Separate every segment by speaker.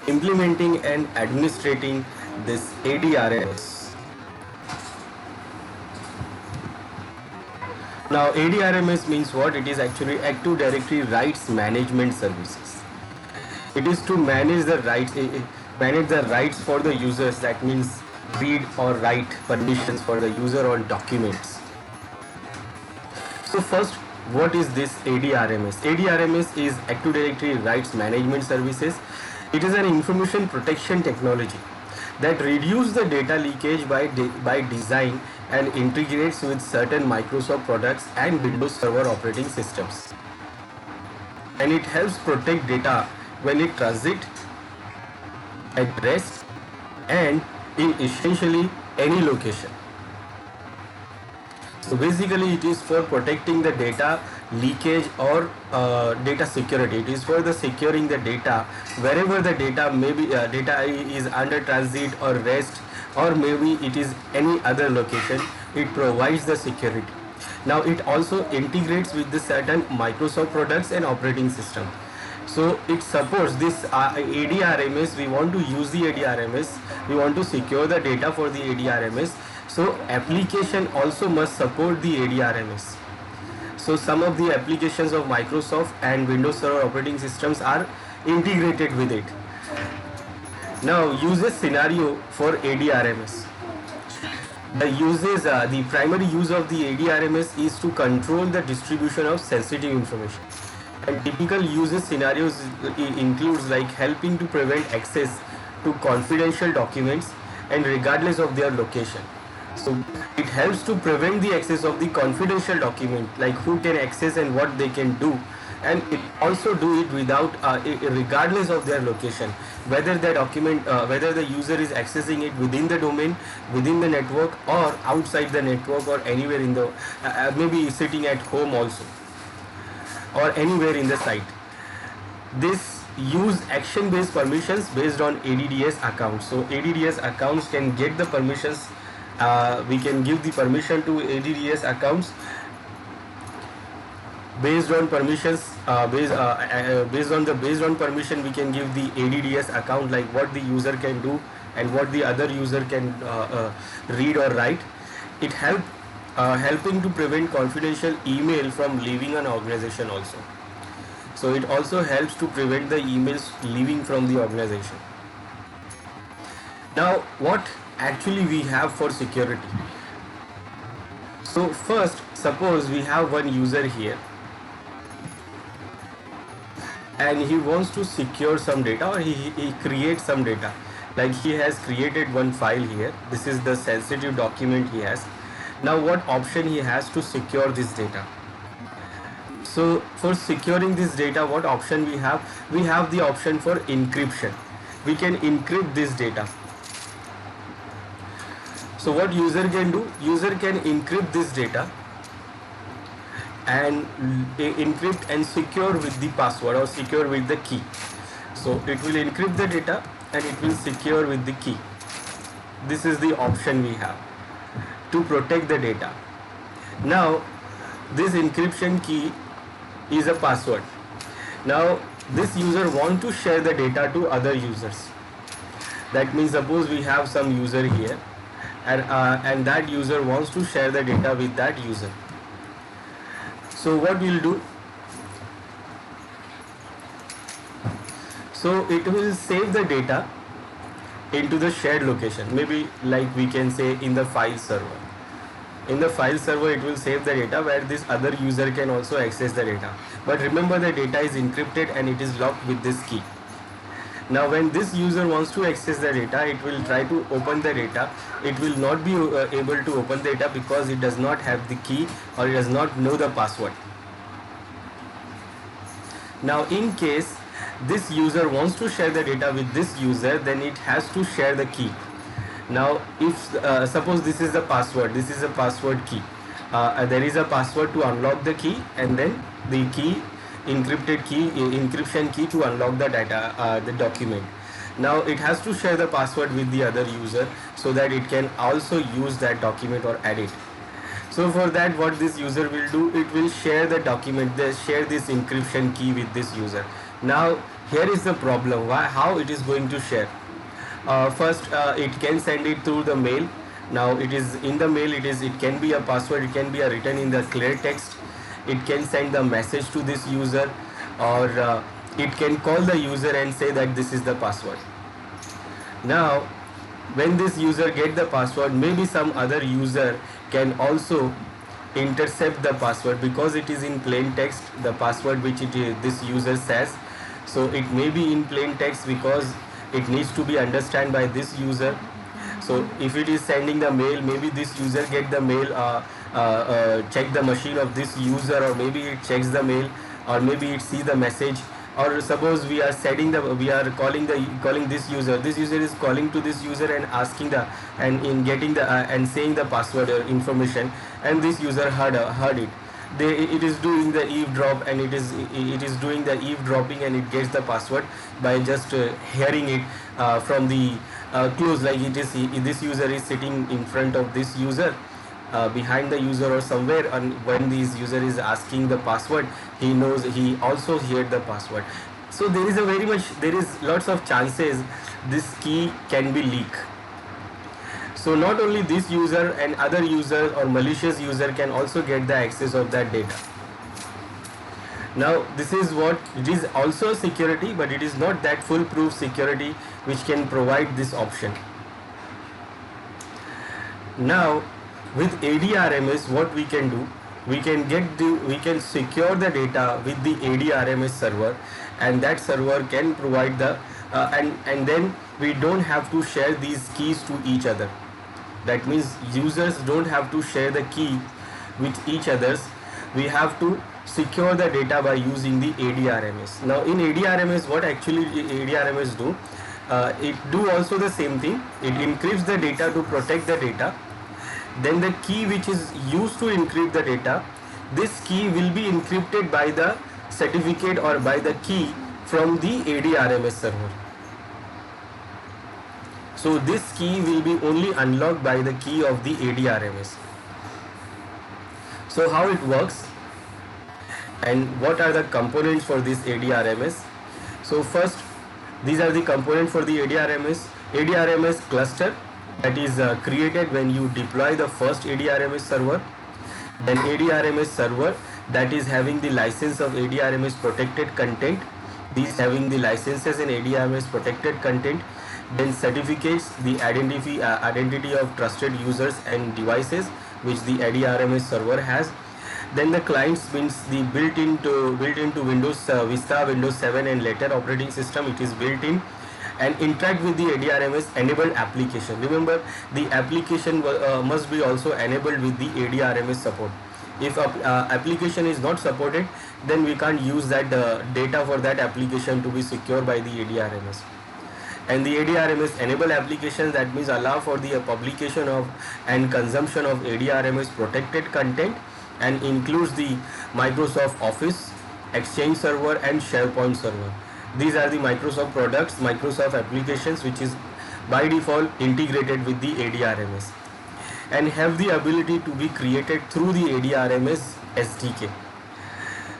Speaker 1: implementing and administrating this AD RMS. Now AD RMS means what? It is actually Active Directory Rights Management Services. It is to manage the rights for the users. That means read or write permissions for the user on documents. So first, what is this AD RMS? AD RMS is Active Directory Rights Management Services. It is an information protection technology that reduces the data leakage by design and integrates with certain Microsoft products and Windows Server operating systems. And it helps protect data when it transits at rest and in essentially any location. So basically it is for protecting the data leakage or data security. It is for the securing the data wherever the data data is under transit or rest, or maybe it is any other location. It provides the security. Now it also integrates with the certain Microsoft products and operating system. So it supports this AD RMS. We want to use the AD RMS. We want to secure the data for the AD RMS. So application also must support the AD RMS. So some of the applications of Microsoft and Windows Server operating systems are integrated with it. Now uses scenario for AD RMS. The primary use of the AD RMS is to control the distribution of sensitive information. And typical uses scenarios includes like helping to prevent access to confidential documents and regardless of their location. So it helps to prevent the access of the confidential document, like who can access and what they can do, and it also do it without regardless of their location, whether the document whether the user is accessing it within the domain, within the network, or outside the network, or anywhere in the maybe sitting at home also, or anywhere in the site. This use action based permissions based on ADDS accounts. So ADDS accounts can get the permissions. We can give the permission to ADDS accounts based on permissions. Based on permission, we can give the ADDS account, like what the user can do and what the other user can read or write. It helping to prevent confidential email from leaving an organization also. So it also helps to prevent the emails leaving from the organization. Now what actually we have for security? So first, suppose we have one user here and he wants to secure some data, or he creates some data. Like he has created one file here. This is the sensitive document he has. Now what option he has to secure this data? So for securing this data, what option we have? We have the option for encryption. We can encrypt this data. So what user can do? User can encrypt this data and encrypt and secure with the password or secure with the key. So it will encrypt the data and it will secure with the key. This is the option we have to protect the data. Now this encryption key is a password. Now this user want to share the data to other users. That means suppose we have some user here, and that user wants to share the data with that user. So what we'll do? So it will save the data into the shared location. Maybe like we can say in the file server. In the file server it will save the data where this other user can also access the data. But remember, the data is encrypted and it is locked with this key. Now when this user wants to access the data, it will try to open the data. It will not be able to open the data because it does not have the key or it does not know the password. Now in case this user wants to share the data with this user, then it has to share the key. Now if suppose this is the password, this is a password key. There is a password to unlock the key, and then the key, encryption key to unlock the data, the document. Now it has to share the password with the other user so that it can also use that document or edit. So for that, what this user will do, it will share the document, share this encryption key with this user. Now here is the problem. How it is going to share? First, it can send it through the mail. Now it is in the mail, it can be a password, it can be a written in the clear text, it can send the message to this user, or it can call the user and say that this is the password. Now when this user get the password, maybe some other user can also intercept the password, because it is in plain text, the password which this user says. So it may be in plain text because it needs to be understood by this user. So if it is sending the mail, maybe this user get the mail, check the machine of this user, or maybe it checks the mail, or maybe it see the message. Or suppose we are calling this user. This user is calling to this user and asking and saying the password information, and this user heard it. It is doing the eavesdrop, and it is doing the eavesdropping, and it gets the password by just hearing it from the close, like this user is sitting in front of this user, behind the user or somewhere, and when this user is asking the password, he also heard the password. So there is lots of chances this key can be leaked. So not only this user, and other users or malicious user can also get the access of that data. Now this is what it is, also security, but it is not that foolproof security which can provide this option. Now with AD RMS, what we can do, we can secure the data with the AD RMS server, and that server can provide the and then we don't have to share these keys to each other. That means users don't have to share the key with each others. We have to secure the data by using the AD RMS. Now in AD RMS, what actually AD RMS do? It do also the same thing. It encrypts the data to protect the data. Then the key which is used to encrypt the data, this key will be encrypted by the certificate or by the key from the AD RMS server. So this key will be only unlocked by the key of the AD RMS. So how it works, and what are the components for this AD RMS? So first, these are the components for the AD RMS. AD RMS cluster, that is created when you deploy the first AD RMS server. Then AD RMS server, that is having the license of AD RMS protected content. These having the licenses in AD RMS protected content. Then certificates, the identity of trusted users and devices, which the AD RMS server has. Then the clients means the built into Windows Vista, Windows 7 and later operating system, it is built in, and interact with the AD RMS enabled application. Remember, the application must be also enabled with the AD RMS support. If application is not supported, then we can't use that data for that application to be secured by the AD RMS. And the AD RMS enable applications, that means allow for the publication of and consumption of AD RMS protected content, and includes the Microsoft Office, Exchange server and SharePoint server. These are the Microsoft products, Microsoft applications, which is by default integrated with the AD RMS, and have the ability to be created through the AD RMS SDK.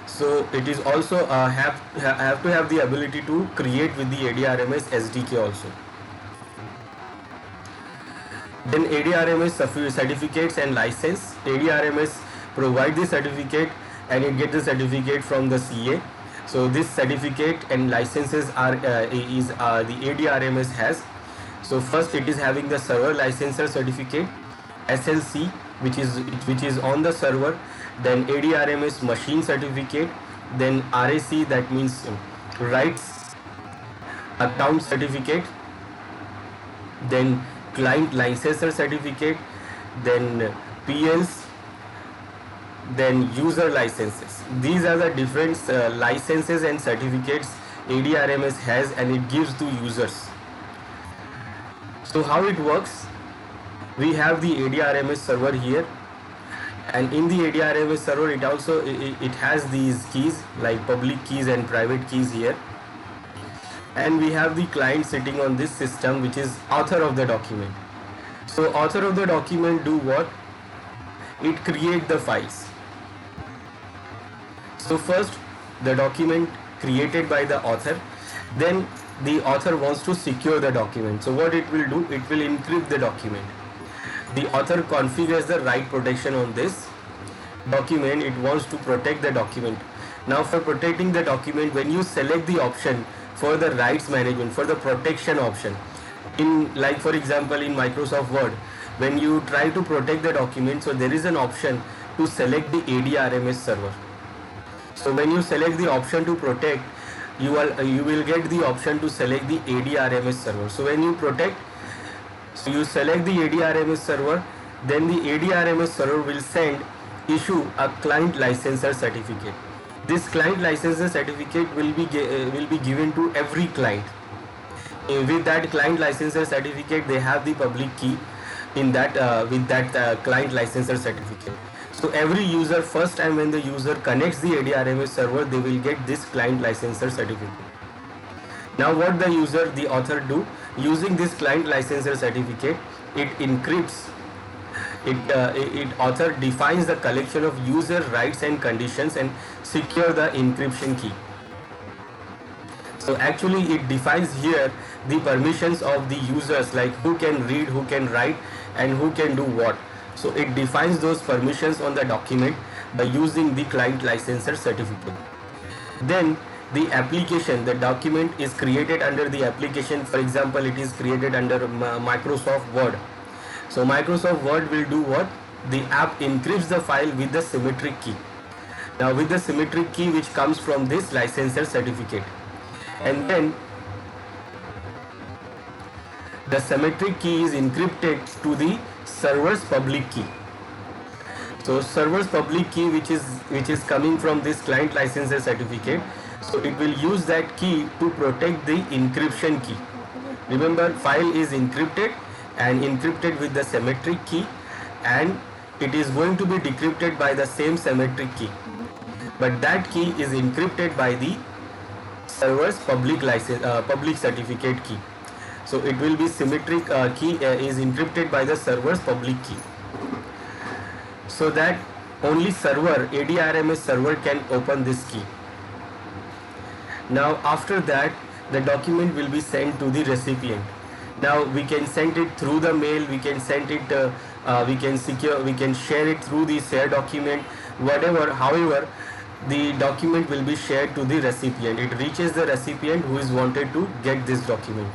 Speaker 1: So it is also have to have the ability to create with the AD RMS SDK also. Then AD RMS certificates and license. AD RMS provide the certificate, and it gets the certificate from the CA. So this certificate and licenses are the AD RMS has. So first it is having the server licensor certificate, SLC, which is on the server. Then AD RMS machine certificate. Then RAC, that means rights account certificate. Then client licensor certificate. Then PLs. Then user licenses. These are the different licenses and certificates AD RMS has, and it gives to users. So how it works? We have the AD RMS server here, and in the AD RMS server it has these keys like public keys and private keys here, and we have the client sitting on this system, which is author of the document. So author of the document do what? It create the files. So first the document created by the author, Then the author wants to secure the document. So what it will do, it will encrypt the document. The author configures the write protection on this document. It wants to protect the document. Now for protecting the document, when you select the option for the rights management, for the protection option, in like for example in Microsoft Word, when you try to protect the document, so there is an option to select the AD RMS server. So when you select the option to protect, you will get the option to select the AD RMS server. So when you protect, so you select the AD RMS server, then the AD RMS server will issue a client licensor certificate. This client licensor certificate will be given to every client. With that client licensor certificate, they have the public key in that with that client licensor certificate. So every user, first time when the user connects the AD RMS server, they will get this client licensor certificate. Now what the author do, using this client licensor certificate, it encrypts, it author defines the collection of user rights and conditions and secure the encryption key. So actually it defines here the permissions of the users, like who can read, who can write, and who can do what. So it defines those permissions on the document by using the client licensor certificate. Then the application, the document is created under the application. For example, it is created under Microsoft Word. So Microsoft Word will do what? The app encrypts the file with the symmetric key. Now with the symmetric key which comes from this licensor certificate. And then the symmetric key is encrypted to the server's public key. So server's public key which is coming from this client licensor certificate, so it will use that key to protect the encryption key. Remember, file is encrypted and encrypted with the symmetric key, and it is going to be decrypted by the same symmetric key, but that key is encrypted by the server's public certificate key. So it will be symmetric key is encrypted by the server's public key, so that only server, AD RMS server, can open this key. Now after that, the document will be sent to the recipient. Now we can send it through the mail, we can send it, we can share it through the share document, whatever. However, the document will be shared to the recipient. It reaches the recipient who is wanted to get this document.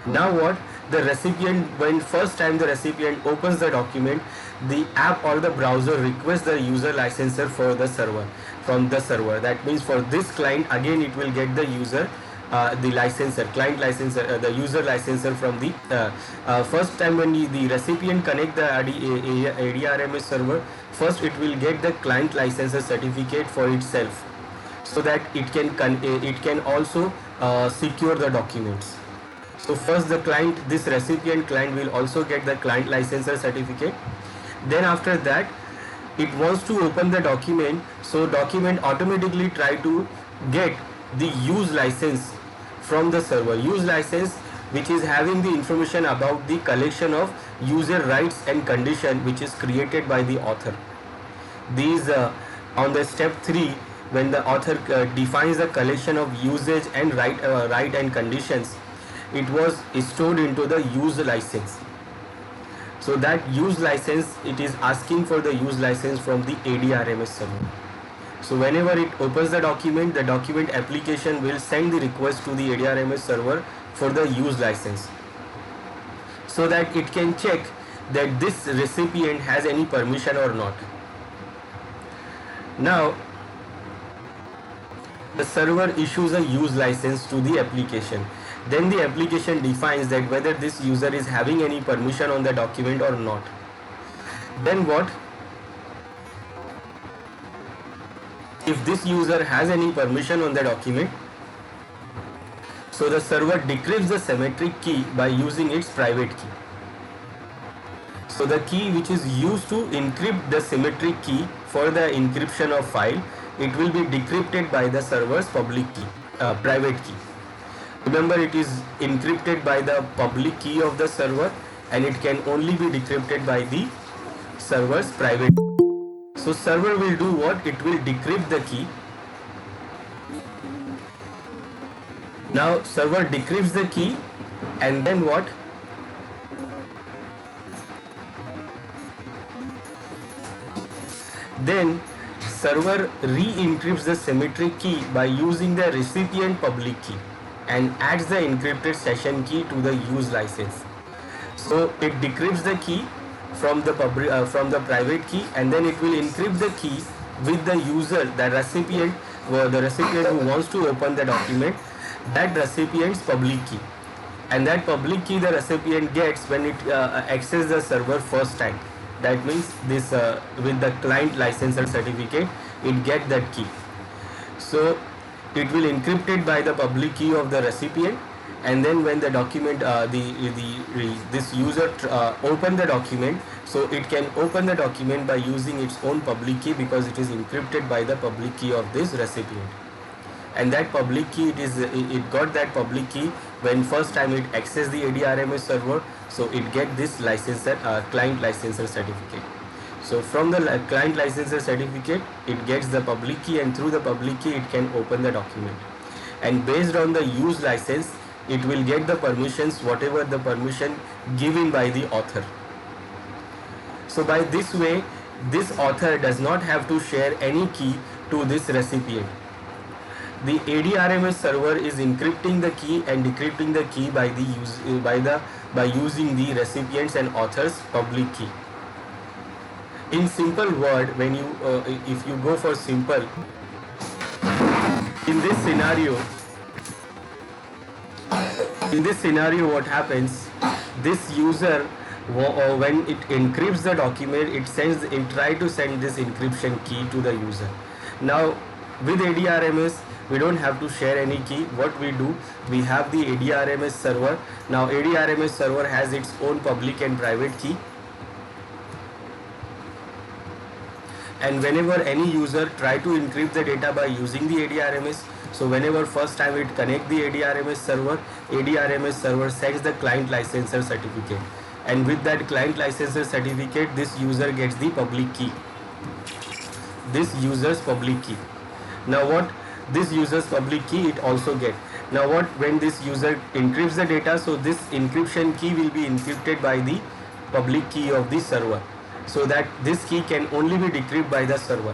Speaker 1: Now what? The recipient, when first time the recipient opens the document, the app or the browser requests the user licensor for the server, from the server. That means for this client, again it will get the user, the licensor, client licensor, the user licensor from the first time when the recipient connect the AD RMS server, first it will get the client licensor certificate for itself, so that it can also secure the documents. So first the client, this recipient client, will also get the client licensor certificate. Then after that, it wants to open the document, so document automatically try to get the use license from the server. Use license which is having the information about the collection of user rights and condition which is created by the author. These on the step 3, when the author defines the collection of usage and right and conditions, it was stored into the use license. So that use license, it is asking for the use license from the AD RMS server. So whenever it opens the document application will send the request to the AD RMS server for the use license, so that it can check that this recipient has any permission or not. Now the server issues a use license to the application. Then the application defines that whether this user is having any permission on the document or not. Then what? If this user has any permission on the document, so the server decrypts the symmetric key by using its private key. So the key which is used to encrypt the symmetric key for the encryption of file, it will be decrypted by the server's public key, private key. Remember, it is encrypted by the public key of the server, and it can only be decrypted by the server's private key. So server will do what? It will decrypt the key. Now server decrypts the key, and then what? Then server re-encrypts the symmetric key by using the recipient public key and adds the encrypted session key to the use license. So it decrypts the key from the private key, and then it will encrypt the key with the user, the recipient who wants to open the document, that recipient's public key, and that public key the recipient gets when it accesses the server first time. That means this with the client licensor certificate, it get that key. So it will encrypt it by the public key of the recipient, and then when the document this user open the document, so it can open the document by using its own public key because it is encrypted by the public key of this recipient. And that public key, it got that public key when first time it access the AD RMS server, so it get this licensor client licensor certificate. So from the client licensor certificate, it gets the public key, and through the public key it can open the document. And based on the use license, it will get the permissions, whatever the permission given by the author. So by this way, this author does not have to share any key to this recipient. The AD RMS server is encrypting the key and decrypting the key by using the recipient's and author's public key. In simple word, when you if you go for simple, in this scenario what happens, this user when it encrypts the document, it try to send this encryption key to the user. Now with AD RMS, we don't have to share any key. What we do, we have the AD RMS server. Now AD RMS server has its own public and private key, and whenever any user try to encrypt the data by using the AD RMS, so whenever first time it connect the AD RMS server sends the client licensor certificate, and with that client licensor certificate, this user gets the public key, this user's public key. Now what this user's public key it also get. Now what, when this user encrypts the data, so this encryption key will be encrypted by the public key of the server, so that this key can only be decrypted by the server.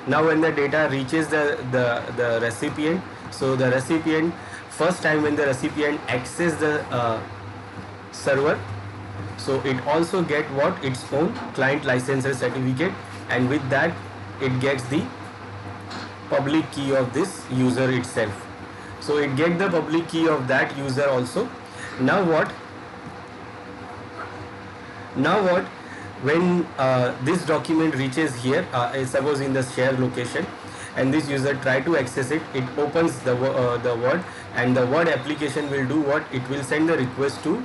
Speaker 1: Now when the data reaches the recipient, so the recipient, first time when the recipient access the server, so it also get what, its own client licensor certificate, and with that it gets the public key of this user itself. So it get the public key of that user also. Now what, when this document reaches here, suppose in the share location, and this user try to access it, it opens the Word, and the Word application will do what, it will send the request to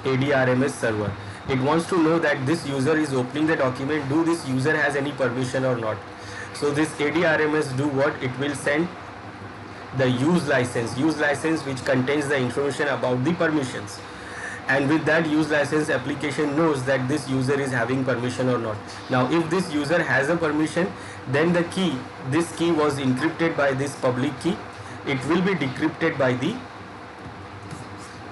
Speaker 1: AD RMS server. It wants to know that this user is opening the document, do this user has any permission or not. So this AD RMS do what, it will send the use license which contains the information about the permissions, and with that use license, application knows that this user is having permission or not. Now if this user has a permission, then the key, this key was encrypted by this public key, it will be decrypted by the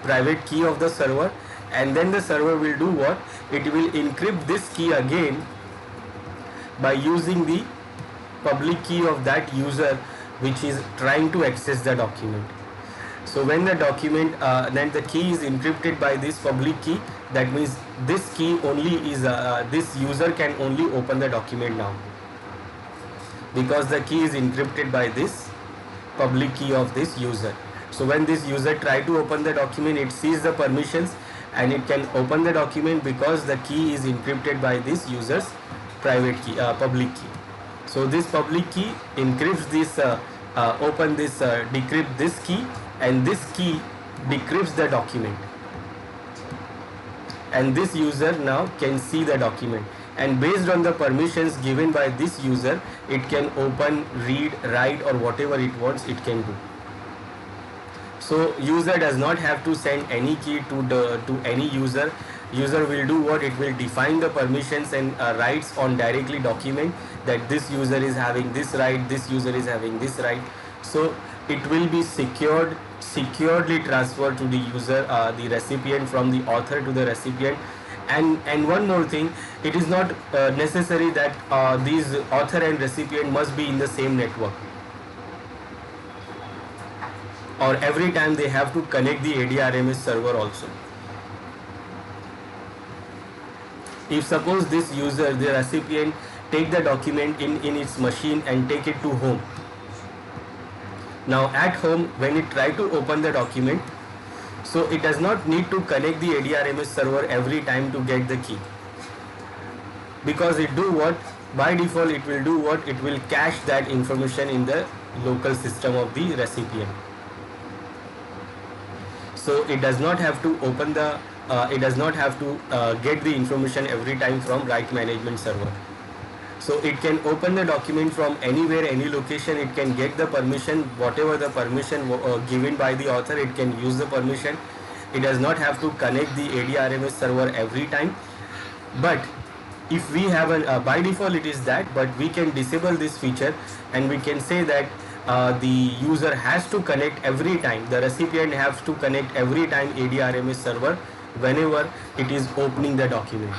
Speaker 1: private key of the server, and then the server will do what, it will encrypt this key again by using the public key of that user which is trying to access the document. So when the document then the key is encrypted by this public key, that means this key only is this user can only open the document now, because the key is encrypted by this public key of this user. So when this user try to open the document, it sees the permissions and it can open the document because the key is encrypted by this user's private key, public key. So this public key encrypts this, decrypt this key, and this key decrypts the document, and this user now can see the document, and based on the permissions given by this user, it can open, read, write, or whatever it wants, it can do. So user does not have to send any key to any user. User will do what, it will define the permissions and rights on directly document, that this user is having this right, this user is having this right. So it will be securely transferred to the user, the recipient, from the author to the recipient. And one more thing, it is not necessary that these author and recipient must be in the same network, or every time they have to connect the AD RMS server also. If suppose this user, the recipient, take the document in its machine and take it to home. Now at home, when it try to open the document, so it does not need to connect the AD RMS server every time to get the key, because it do what, by default it will do what, it will cache that information in the local system of the recipient. So it does not have to open the it does not have to get the information every time from right management server. So it can open the document from anywhere, any location. It can get the permission, whatever the permission given by the author, it can use the permission. It does not have to connect the AD RMS server every time. But if we have an by default it is that, but we can disable this feature and we can say that the user has to connect every time, the recipient has to connect every time AD RMS server whenever it is opening the document.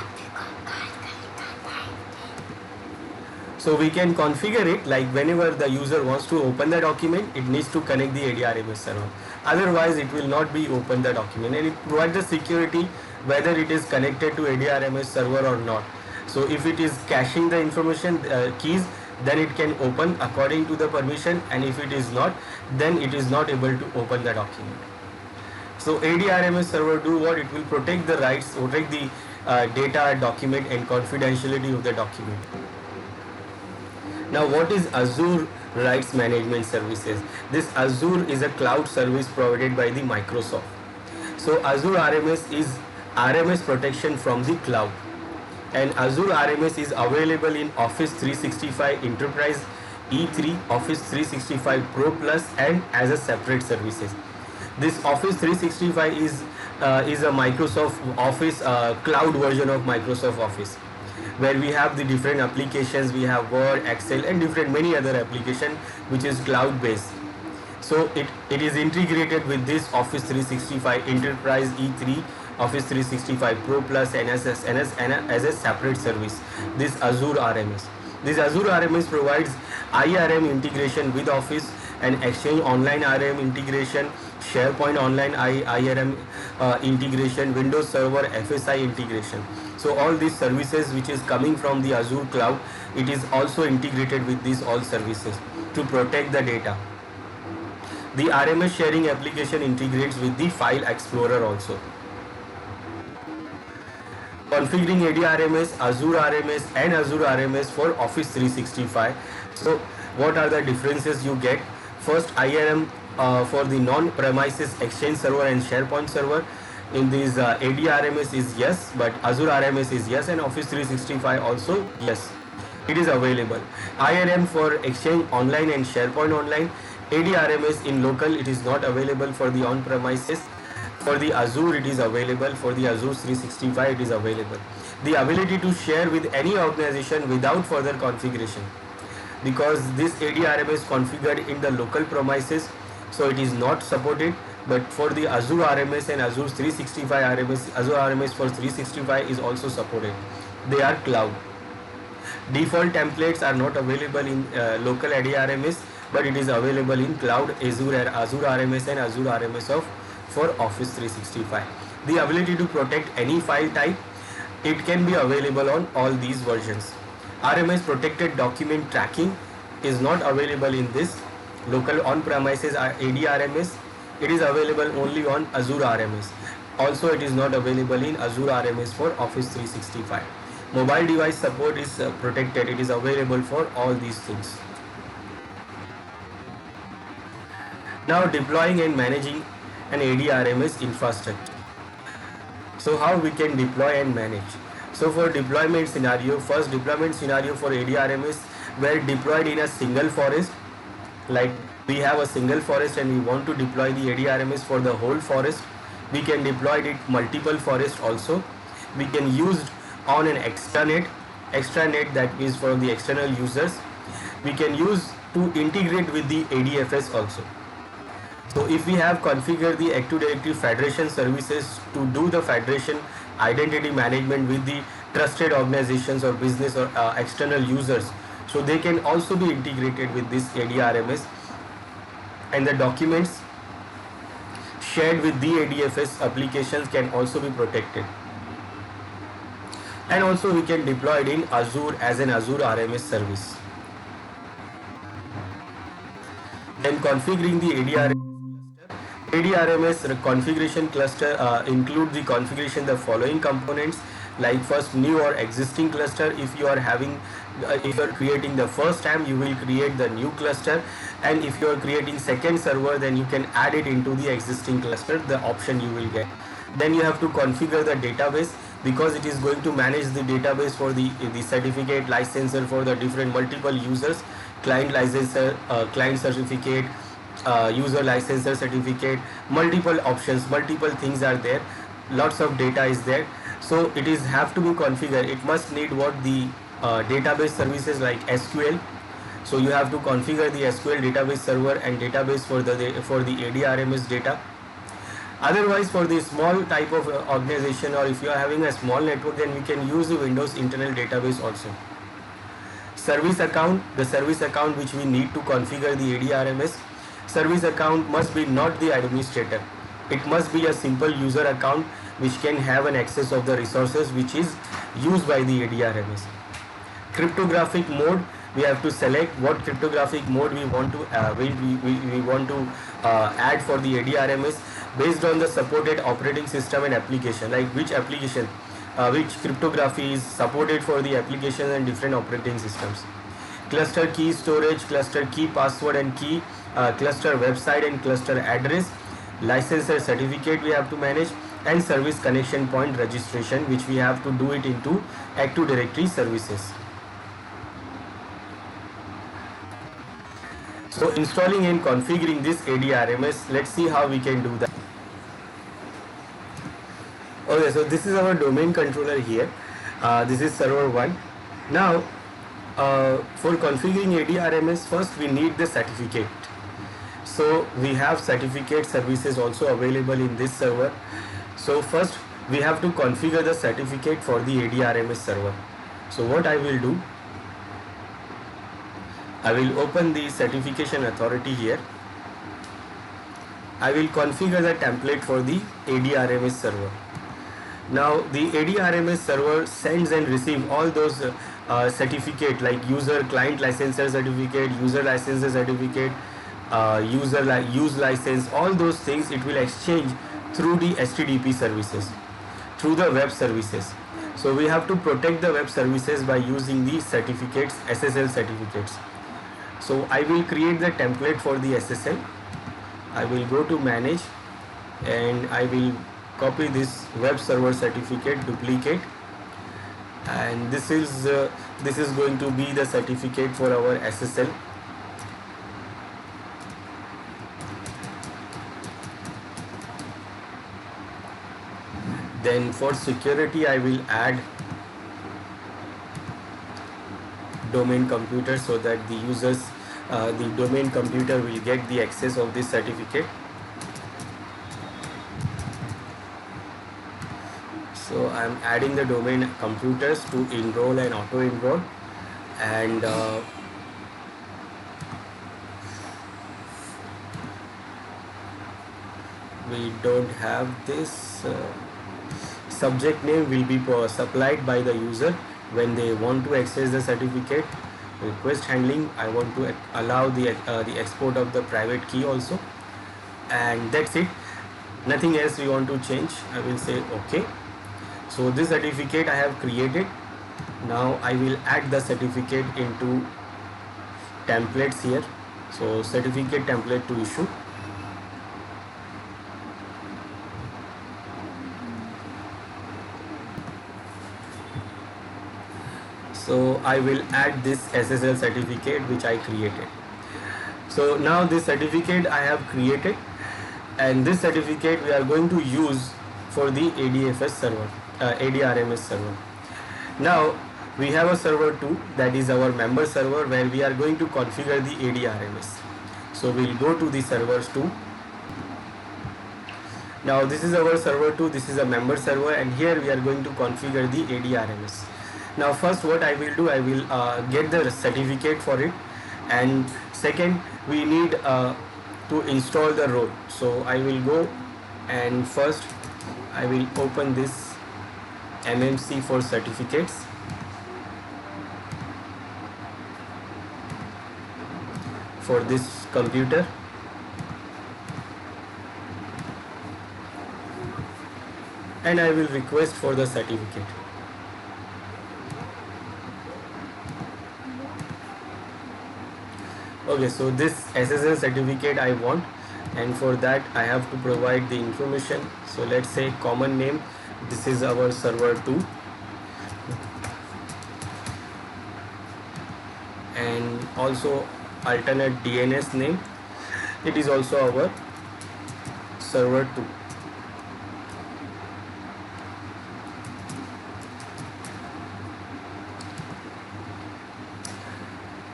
Speaker 1: So we can configure it like whenever the user wants to open the document, it needs to connect the AD RMS server. Otherwise it will not be open the document, and it provides the security whether it is connected to AD RMS server or not. So if it is caching the information keys, then it can open according to the permission, and if it is not, then it is not able to open the document. So AD RMS server do what, it will protect the rights, protect the data, document and confidentiality of the document. Now what is Azure Rights Management Services? This Azure is a cloud service provided by the Microsoft. So Azure RMS is RMS protection from the cloud, and Azure RMS is available in Office 365 Enterprise, E3, Office 365 Pro Plus and as a separate services. This Office 365 is a Microsoft Office cloud version of Microsoft Office, where we have the different applications. We have Word, Excel and different many other applications which is cloud based. So it is integrated with this Office 365 Enterprise, E3, Office 365 Pro Plus and as a separate service, this Azure RMS. This Azure RMS provides IRM integration with Office and Exchange Online IRM integration, SharePoint Online IRM integration, Windows Server FSI integration. So all these services which is coming from the Azure cloud, it is also integrated with these all services to protect the data. The RMS sharing application integrates with the File Explorer also. Configuring AD RMS, Azure RMS and Azure RMS for Office 365. So what are the differences you get? First, IRM for the non-premises Exchange server and SharePoint server. In this AD RMS is yes, but Azure RMS is yes, and Office 365 also yes, it is available. IRM for Exchange Online and SharePoint Online. AD RMS in local, it is not available for the on-premises. For the Azure it is available, for the Azure 365 it is available. The ability to share with any organization without further configuration, because this AD RMS configured in the local premises, so it is not supported. But for the Azure RMS and Azure 365 RMS, Azure RMS for 365 is also supported. They are cloud. Default templates are not available in local AD RMS, but it is available in cloud, Azure RMS and Azure RMS for Office 365. The ability to protect any file type, it can be available on all these versions. RMS protected document tracking is not available in this local on-premises AD RMS. It is available only on Azure RMS. Also it is not available in Azure RMS for Office 365. Mobile device support is protected. It is available for all these things. Now deploying and managing an AD RMS infrastructure. So how we can deploy and manage? So for deployment scenario, first deployment scenario for AD RMS, where deployed in a single forest, like we have a single forest and we want to deploy the AD RMS for the whole forest. We can deploy it multiple forests also. We can use on an extranet that means for the external users. We can use to integrate with the ADFS also. So if we have configured the Active Directory Federation services to do the federation identity management with the trusted organizations or business or external users, so they can also be integrated with this AD RMS, and the documents shared with the ADFS applications can also be protected. And also we can deploy it in Azure as an Azure RMS service. Then configuring the AD RMS configuration cluster include the configuration the following components, like first new or existing cluster. If you are having if you are creating the first time, you will create the new cluster, and if you are creating second server, then you can add it into the existing cluster, the option you will get. Then you have to configure the database, because it is going to manage the database for the certificate licenser for the different multiple users, client licenser, client certificate, user licenser certificate, multiple options, multiple things are there, lots of data is there. So it is have to be configured. It must need what the database services like SQL. So you have to configure the SQL database server and database for the AD RMS data. Otherwise, for the small type of organization, or if you are having a small network, then we can use the Windows internal database also. Service account, the service account which we need to configure the AD RMS. Service account must be not the administrator. It must be a simple user account which can have an access of the resources which is used by the AD RMS. Cryptographic mode, we have to select what cryptographic mode we want to add for the AD RMS based on the supported operating system and application, like which application, which cryptography is supported for the application and different operating systems. Cluster key storage, cluster key password and key, cluster website and cluster address, licensor certificate we have to manage, and service connection point registration, which we have to do it into Active Directory services. So installing and configuring this AD RMS, let's see how we can do that. Okay, so this is our domain controller here. This is server 1. Now for configuring AD RMS, first we need the certificate. So we have certificate services also available in this server. So first we have to configure the certificate for the AD RMS server. So what I will do, I will open the certification authority here. I will configure the template for the AD RMS server. Now the AD RMS server sends and receives all those certificate like user client licenser certificate, user licenser certificate, use license, all those things it will exchange through the HTTP services, through the web services. So we have to protect the web services by using the certificates, SSL certificates. So I will create the template for the SSL. I will go to manage and I will copy this web server certificate, duplicate, and this is going to be the certificate for our SSL. Then for security I will add domain computer, so that the users, the domain computer will get the access of this certificate. So I am adding the domain computers to enroll and auto enroll, and we don't have this. Subject name will be supplied by the user when they want to access the certificate. Request handling, I want to allow the export of the private key also, and that's it. Nothing else we want to change. I will say OK. So this certificate I have created. Now I will add the certificate into templates here. So certificate template to issue. So I will add this SSL certificate which I created. So now this certificate I have created, and this certificate we are going to use for the ADFS server, AD RMS server. Now we have a server 2, that is our member server, where we are going to configure the AD RMS. So we'll go to the servers 2 Now this is our server 2, this is a member server, and here we are going to configure the AD RMS. Now first what I will do, I will get the certificate for it, and second we need to install the role. So I will go and first I will open this MMC for certificates. For this computer, and I will request for the certificate. Okay, so this SSL certificate I want, and for that I have to provide the information. So let's say common name, this is our server 2, and also alternate DNS name, it is also our server 2.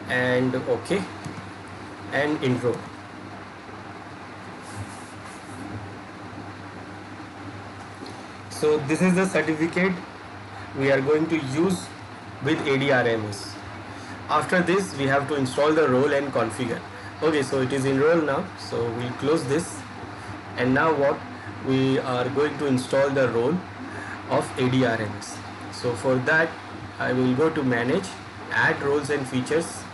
Speaker 1: And okay, and intro. So this is the certificate we are going to use with AD RMS. After this we have to install the role and configure. Okay, so it is enrolled now, so we'll close this, and now what, we are going to install the role of AD RMS. So for that I will go to manage, add roles and features,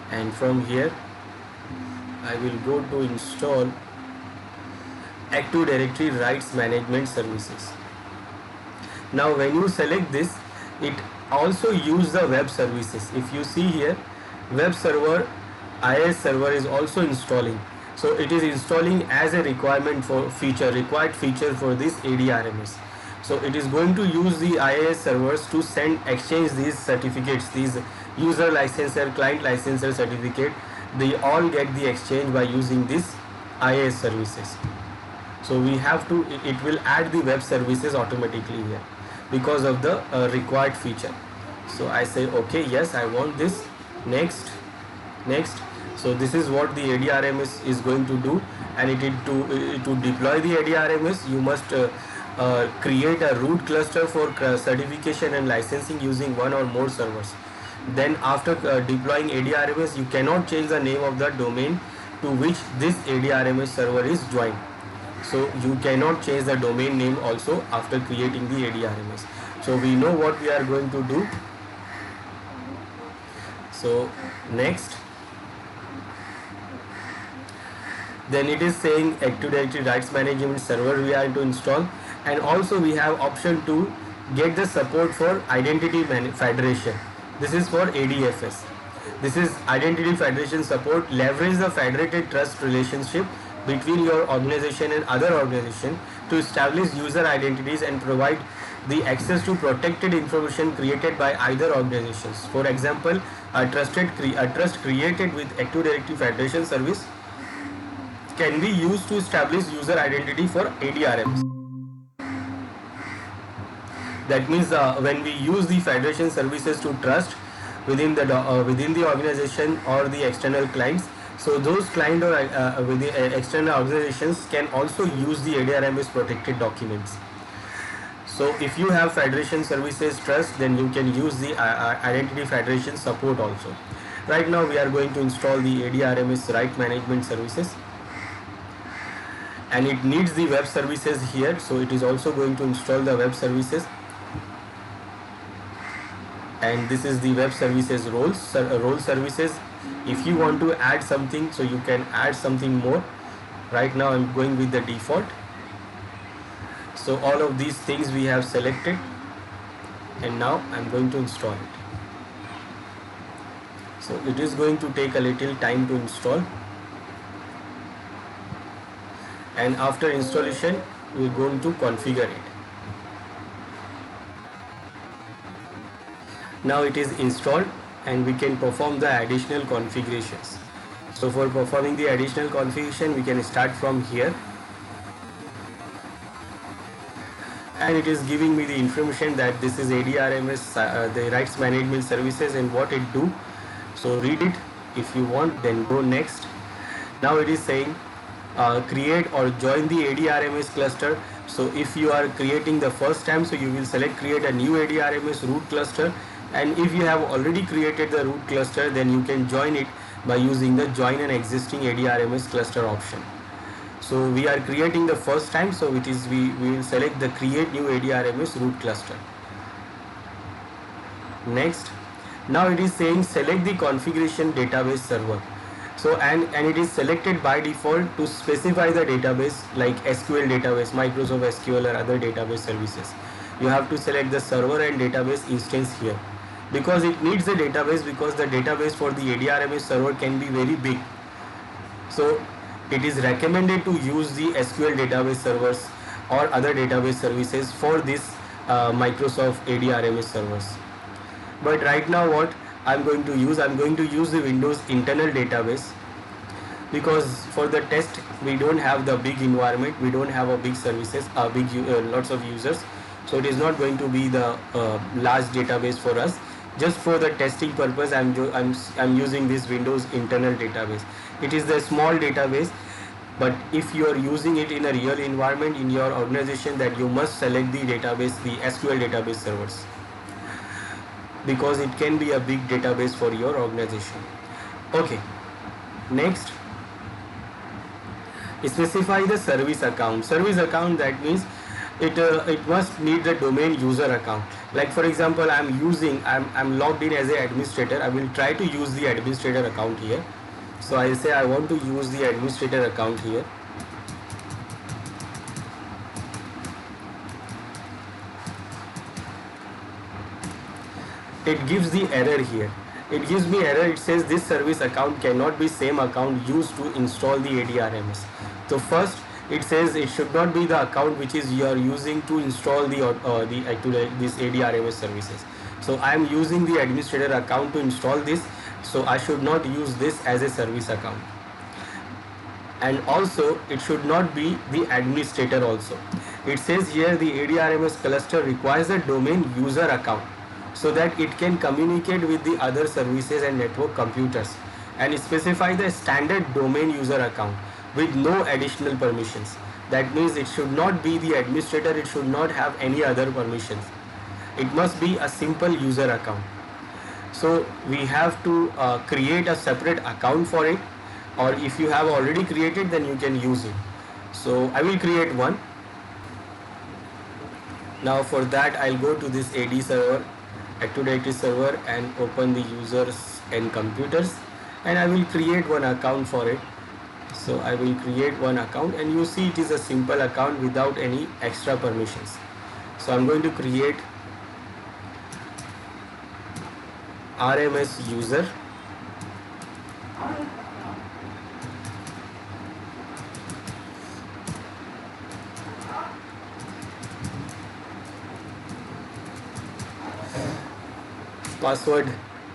Speaker 1: and from here I will go to install Active Directory Rights Management Services. Now when you select this, it also use the web services. If you see here, web server IIS server is also installing. So it is installing as a requirement for required feature for this AD RMS. So it is going to use the IIS servers to exchange these certificates, these user licensor, client licensor certificate. They all get the exchange by using this IIS services. So we have to, it will add the web services automatically here because of the required feature. So I say okay, yes, I want this, next. So this is what the AD RMS is going to do, and to deploy the AD RMS you must create a root cluster for certification and licensing using one or more servers. Then after deploying AD RMS, you cannot change the name of the domain to which this AD RMS server is joined. So you cannot change the domain name also after creating the AD RMS. So we know what we are going to do. So next, then it is saying Active Directory Rights Management Server we are to install, and also we have option to get the support for Identity Federation. This is for ADFS. This is Identity Federation support. Leverage the federated trust relationship between your organization and other organization to establish user identities and provide the access to protected information created by either organizations. For example, a trust created with Active Directory Federation service can be used to establish user identity for AD RMS. That means when we use the federation services to trust within the organization or the external clients, so those client or with the external organizations can also use the AD RMS protected documents. So if you have federation services trust, then you can use the identity federation support also. Right now we are going to install the AD RMS right management services, and it needs the web services here, so it is also going to install the web services. And this is the web services role services. If you want to add something, so you can add something more. Right now I'm going with the default. So all of these things we have selected, and now I'm going to install it. So it is going to take a little time to install, and after installation we're going to configure it. Now it is installed, and we can perform the additional configurations. So for performing the additional configuration, we can start from here, and it is giving me the information that this is AD RMS, the rights management services, and what it do. So read it if you want, then go next. Now it is saying create or join the AD RMS cluster. So if you are creating the first time, so you will select create a new AD RMS root cluster, and if you have already created the root cluster, then you can join it by using the join an existing AD RMS cluster option. So we are creating the first time, so it is we will select the create new AD RMS root cluster. Next, now it is saying select the configuration database server. So and it is selected by default to specify the database like SQL database, Microsoft SQL or other database services. You have to select the server and database instance here, because it needs a database, because the database for the AD RMS server can be very big. So it is recommended to use the SQL database servers or other database services for this Microsoft AD RMS servers. But right now what I'm going to use the Windows internal database, because for the test we don't have the big environment, we don't have a big services, lots of users, so it is not going to be the large database for us. Just for the testing purpose I'm using this Windows internal database. It is the small database, but if you are using it in a real environment in your organization, that you must select the database, the SQL database servers, because it can be a big database for your organization. Okay, next, specify the service account. Service account, that means it must need the domain user account. Like for example, I'm logged in as an administrator. I will try to use the administrator account here. So I say I want to use the administrator account here. It gives the error here. It gives me error. It says this service account cannot be same account used to install the AD RMS. So first it says it should not be the account which is you are using to install this AD RMS services. So I am using the administrator account to install this, so I should not use this as a service account. And also it should not be the administrator also. It says here the AD RMS cluster requires a domain user account, so that it can communicate with the other services and network computers, and specify the standard domain user account with no additional permissions. That means it should not be the administrator, it should not have any other permissions. It must be a simple user account. So we have to create a separate account for it, or if you have already created, then you can use it. So I will create one. Now for that I'll go to this AD server, Active Directory server, and open the users and computers, and I will create one account for it. So I will create one account, and you see it is a simple account without any extra permissions. So I'm going to create RMS user, password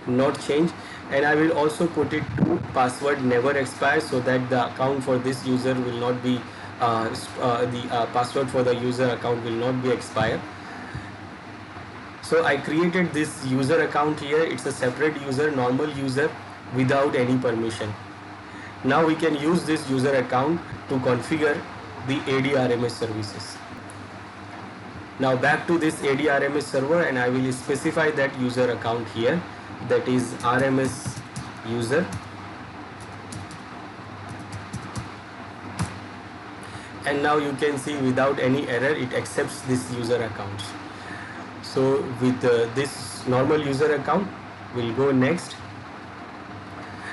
Speaker 1: not change, and I will also put it to password never expire, so that the account for this user will not be the password for the user account will not be expired. So I created this user account here. It's a separate user, normal user without any permission. Now we can use this user account to configure the AD RMS services. Now back to this AD RMS server, and I will specify that user account here, that is RMS user, and now you can see without any error it accepts this user account. So with this normal user account, we'll go next.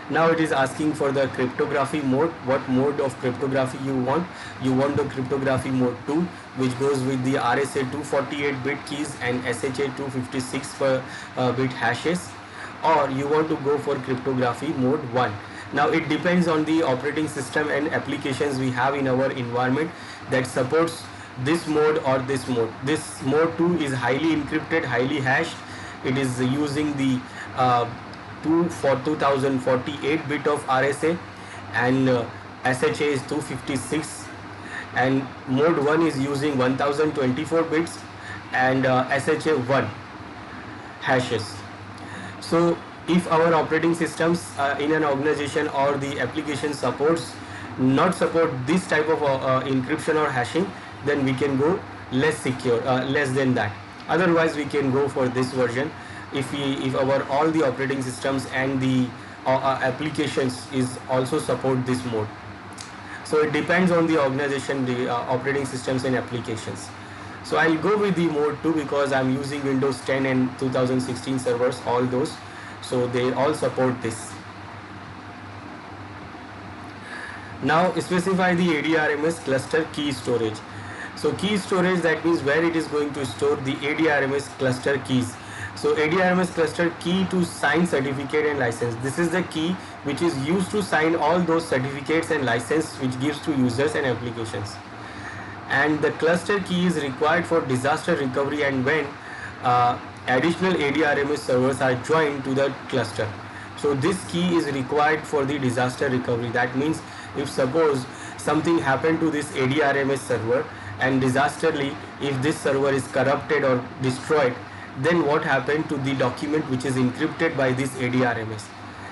Speaker 1: Now it is asking for the cryptography mode. What mode of cryptography you want? You want the cryptography mode 2, which goes with the RSA 248-bit keys and SHA 256-bit hashes, or you want to go for cryptography mode 1. Now it depends on the operating system and applications we have in our environment that supports this mode or this mode. This mode 2 is highly encrypted, highly hashed. It is using the 2048 bit of RSA, and SHA is 256, and mode 1 is using 1024 bits and SHA 1 hashes. So if our operating systems in an organization or the application supports not support this type of encryption or hashing, then we can go less secure, less than that. Otherwise we can go for this version if our all the operating systems and the applications is also support this mode. So it depends on the organization, the operating systems and applications. So I'll go with the mode 2 because I'm using Windows 10 and 2016 servers, all those, so they all support this. Now specify the AD RMS cluster key storage. So key storage, that means where it is going to store the AD RMS cluster keys. So AD RMS cluster key to sign certificate and license. This is the key which is used to sign all those certificates and license which gives to users and applications. And the cluster key is required for disaster recovery and when additional AD RMS servers are joined to the cluster. So this key is required for the disaster recovery. That means if suppose something happened to this AD RMS server and disastrously, if this server is corrupted or destroyed, then what happened to the document which is encrypted by this AD RMS?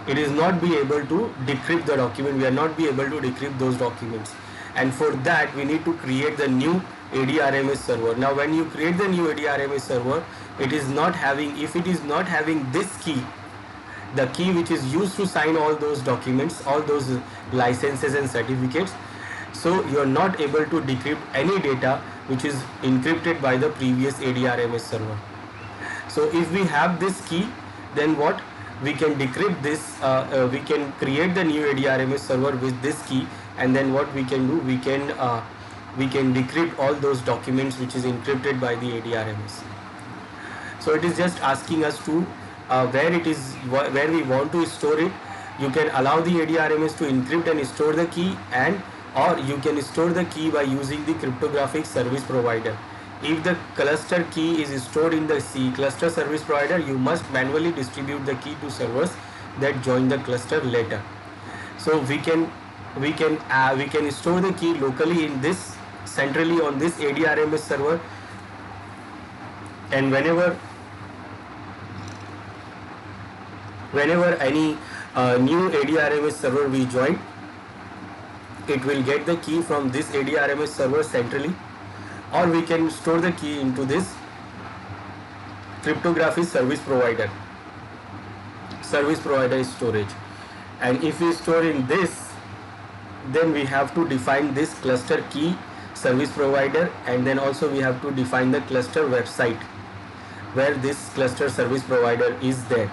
Speaker 1: It is not be able to decrypt the document. We are not be able to decrypt those documents, and for that we need to create the new AD RMS server. Now when you create the new AD RMS server, it is not having, if it is not having this key, the key which is used to sign all those documents, all those licenses and certificates, so you are not able to decrypt any data which is encrypted by the previous AD RMS server. So if we have this key, then what we can decrypt this, we can create the new AD RMS server with this key, and then what we can do, we can decrypt all those documents which is encrypted by the AD RMS. So it is just asking us to where it is, where we want to store it. You can allow the AD RMS to encrypt and store the key, and or you can store the key by using the cryptographic service provider. If the cluster key is stored in the cluster service provider, you must manually distribute the key to servers that join the cluster later. So we can store the key locally in this, centrally on this AD RMS server, and whenever any new AD RMS server we join, it will get the key from this AD RMS server centrally, or we can store the key into this cryptographic service provider storage. And if we store in this, then we have to define this cluster key service provider, and then also we have to define the cluster website where this cluster service provider is there.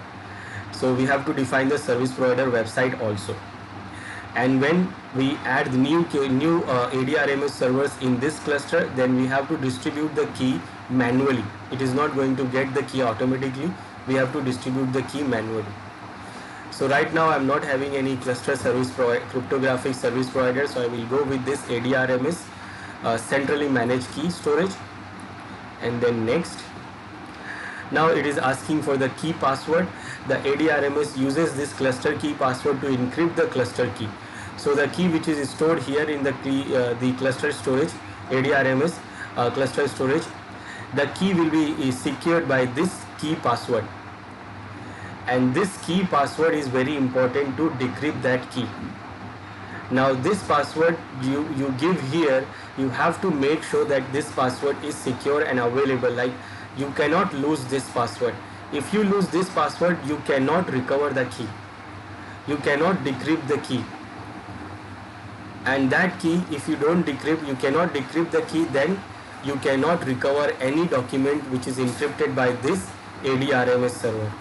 Speaker 1: So we have to define the service provider website also. And when we add the new AD RMS servers in this cluster, then we have to distribute the key manually. It is not going to get the key automatically. We have to distribute the key manually. So right now I'm not having any cluster cryptographic service provider, so I will go with this AD RMS centrally managed key storage, and then next. Now it is asking for the key password. The AD RMS uses this cluster key password to encrypt the cluster key. So the key which is stored here in the cluster storage, AD RMS cluster storage, the key will be secured by this key password. And this key password is very important to decrypt that key. Now this password you give here, you have to make sure that this password is secure and available. Like, you cannot lose this password. If you lose this password, you cannot recover the key. You cannot decrypt the key. And that key, if you don't decrypt, you cannot decrypt the key, then you cannot recover any document which is encrypted by this AD RMS server.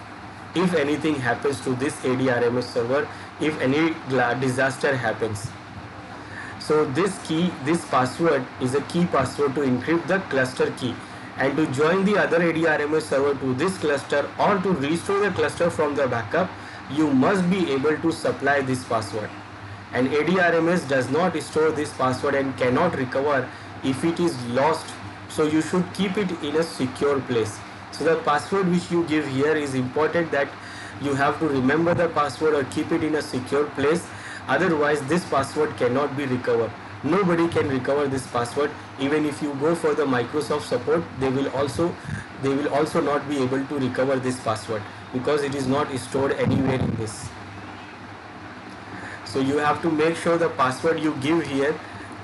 Speaker 1: If anything happens to this AD RMS server, if any disaster happens. So this password is a key password to encrypt the cluster key. And to join the other AD RMS server to this cluster, or to restore the cluster from the backup, you must be able to supply this password. And AD RMS does not store this password and cannot recover if it is lost. So you should keep it in a secure place. So the password which you give here is important, that you have to remember the password or keep it in a secure place. Otherwise this password cannot be recovered. Nobody can recover this password. Even if you go for the Microsoft support, they will also not be able to recover this password, because it is not stored anywhere in this. So you have to make sure the password you give here,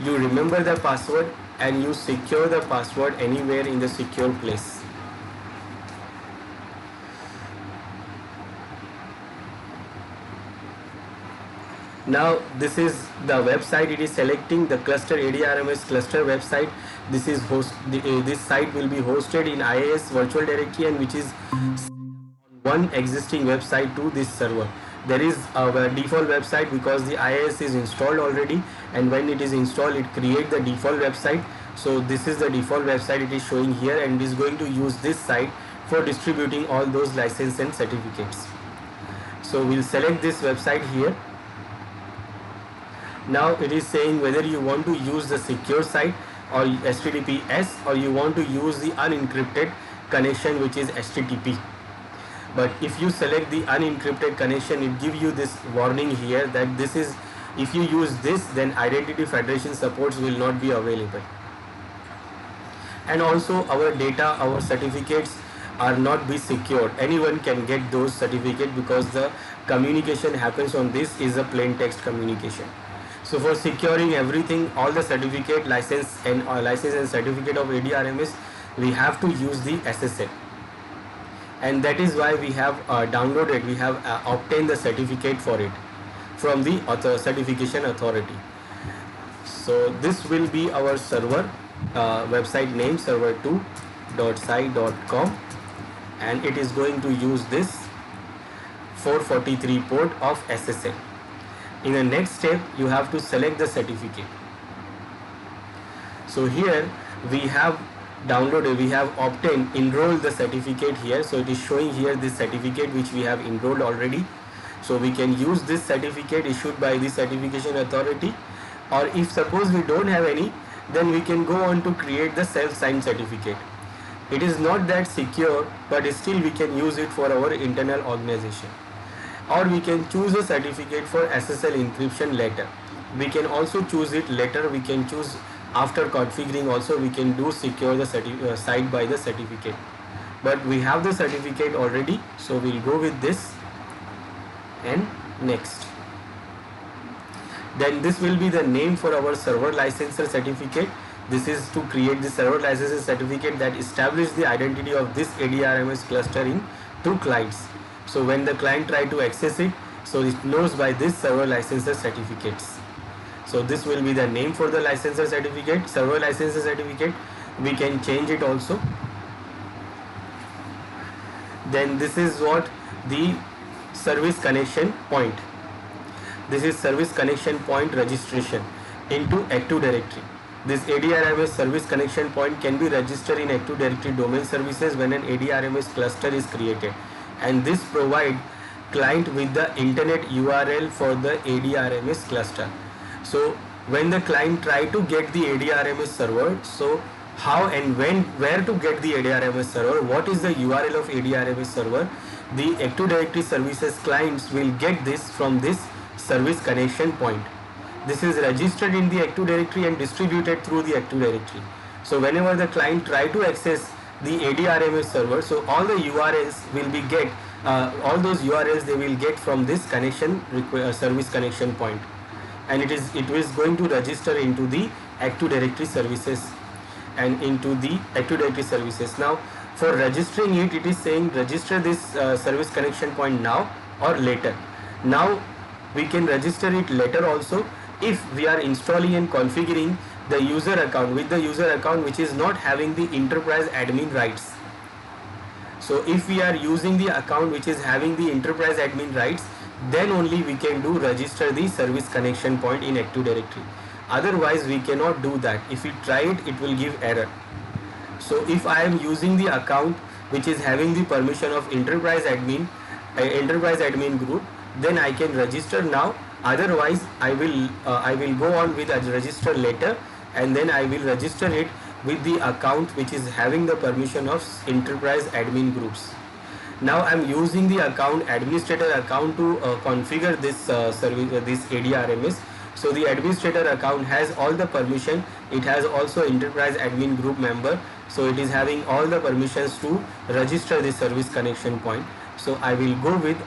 Speaker 1: you remember the password and you secure the password anywhere in the secure place. Now this is the website. It is selecting the cluster AD RMS cluster website. This is this site will be hosted in IIS virtual directory, and which is one existing website to this server. There is a default website because the IIS is installed already, and when it is installed it creates the default website. So this is the default website it is showing here, and it is going to use this site for distributing all those licenses and certificates. So we'll select this website here. Now it is saying whether you want to use the secure site or HTTPS, or you want to use the unencrypted connection, which is HTTP. But if you select the unencrypted connection, it gives you this warning here that this is, if you use this, then identity federation supports will not be available. And also our data, our certificates are not be secured. Anyone can get those certificates because the communication happens on this is a plain text communication. So for securing everything, all the certificate, license and certificate of AD RMS, we have to use the SSL. And that is why we have downloaded, we have obtained the certificate for it from the certification authority. So this will be our server website name, server2.site.com, and it is going to use this 443 port of SSL. In the next step, you have to select the certificate. So here we have downloaded, we have obtained, enrolled the certificate here. So it is showing here this certificate which we have enrolled already. So we can use this certificate issued by the certification authority, or if suppose we don't have any, then we can go on to create the self-signed certificate. It is not that secure, but still we can use it for our internal organization. Or we can choose a certificate for SSL encryption later. We can also choose it later. We can choose after configuring also, we can do secure the site by the certificate. But we have the certificate already, so we'll go with this and next. Then this will be the name for our server licensor certificate. This is to create the server licensor certificate that establishes the identity of this AD RMS cluster in two clients. So when the client try to access it, so it knows by this server licensor certificates. So this will be the name for the licensor certificate, server licensor certificate. We can change it also. Then this is what the service connection point. This is service connection point registration into Active Directory. This AD RMS service connection point can be registered in Active Directory domain services when an AD RMS cluster is created. And this provides client with the internet URL for the AD RMS cluster. So when the client try to get the AD RMS server, so how and when, where to get the AD RMS server, what is the URL of AD RMS server, the Active Directory services clients will get this from this service connection point. This is registered in the Active Directory and distributed through the Active Directory. So whenever the client try to access the AD RMS server, so all the URLs will be get, all those URLs they will get from this connection service connection point, and it is going to register into the Active Directory services and into the Active Directory services. Now for registering it, it is saying register this service connection point now or later. Now we can register it later also if we are installing and configuring the user account with the user account which is not having the enterprise admin rights. So if we are using the account which is having the enterprise admin rights, then only we can do register the service connection point in Active Directory. Otherwise we cannot do that. If we try it, it will give error. So if I am using the account which is having the permission of enterprise admin group, then I can register now. Otherwise I will go on with a register later, and then I will register it with the account which is having the permission of enterprise admin groups. Now I am using the account administrator account to configure this service, this AD RMS. So the administrator account has all the permission. It has also enterprise admin group member. So it is having all the permissions to register the service connection point. So I will go with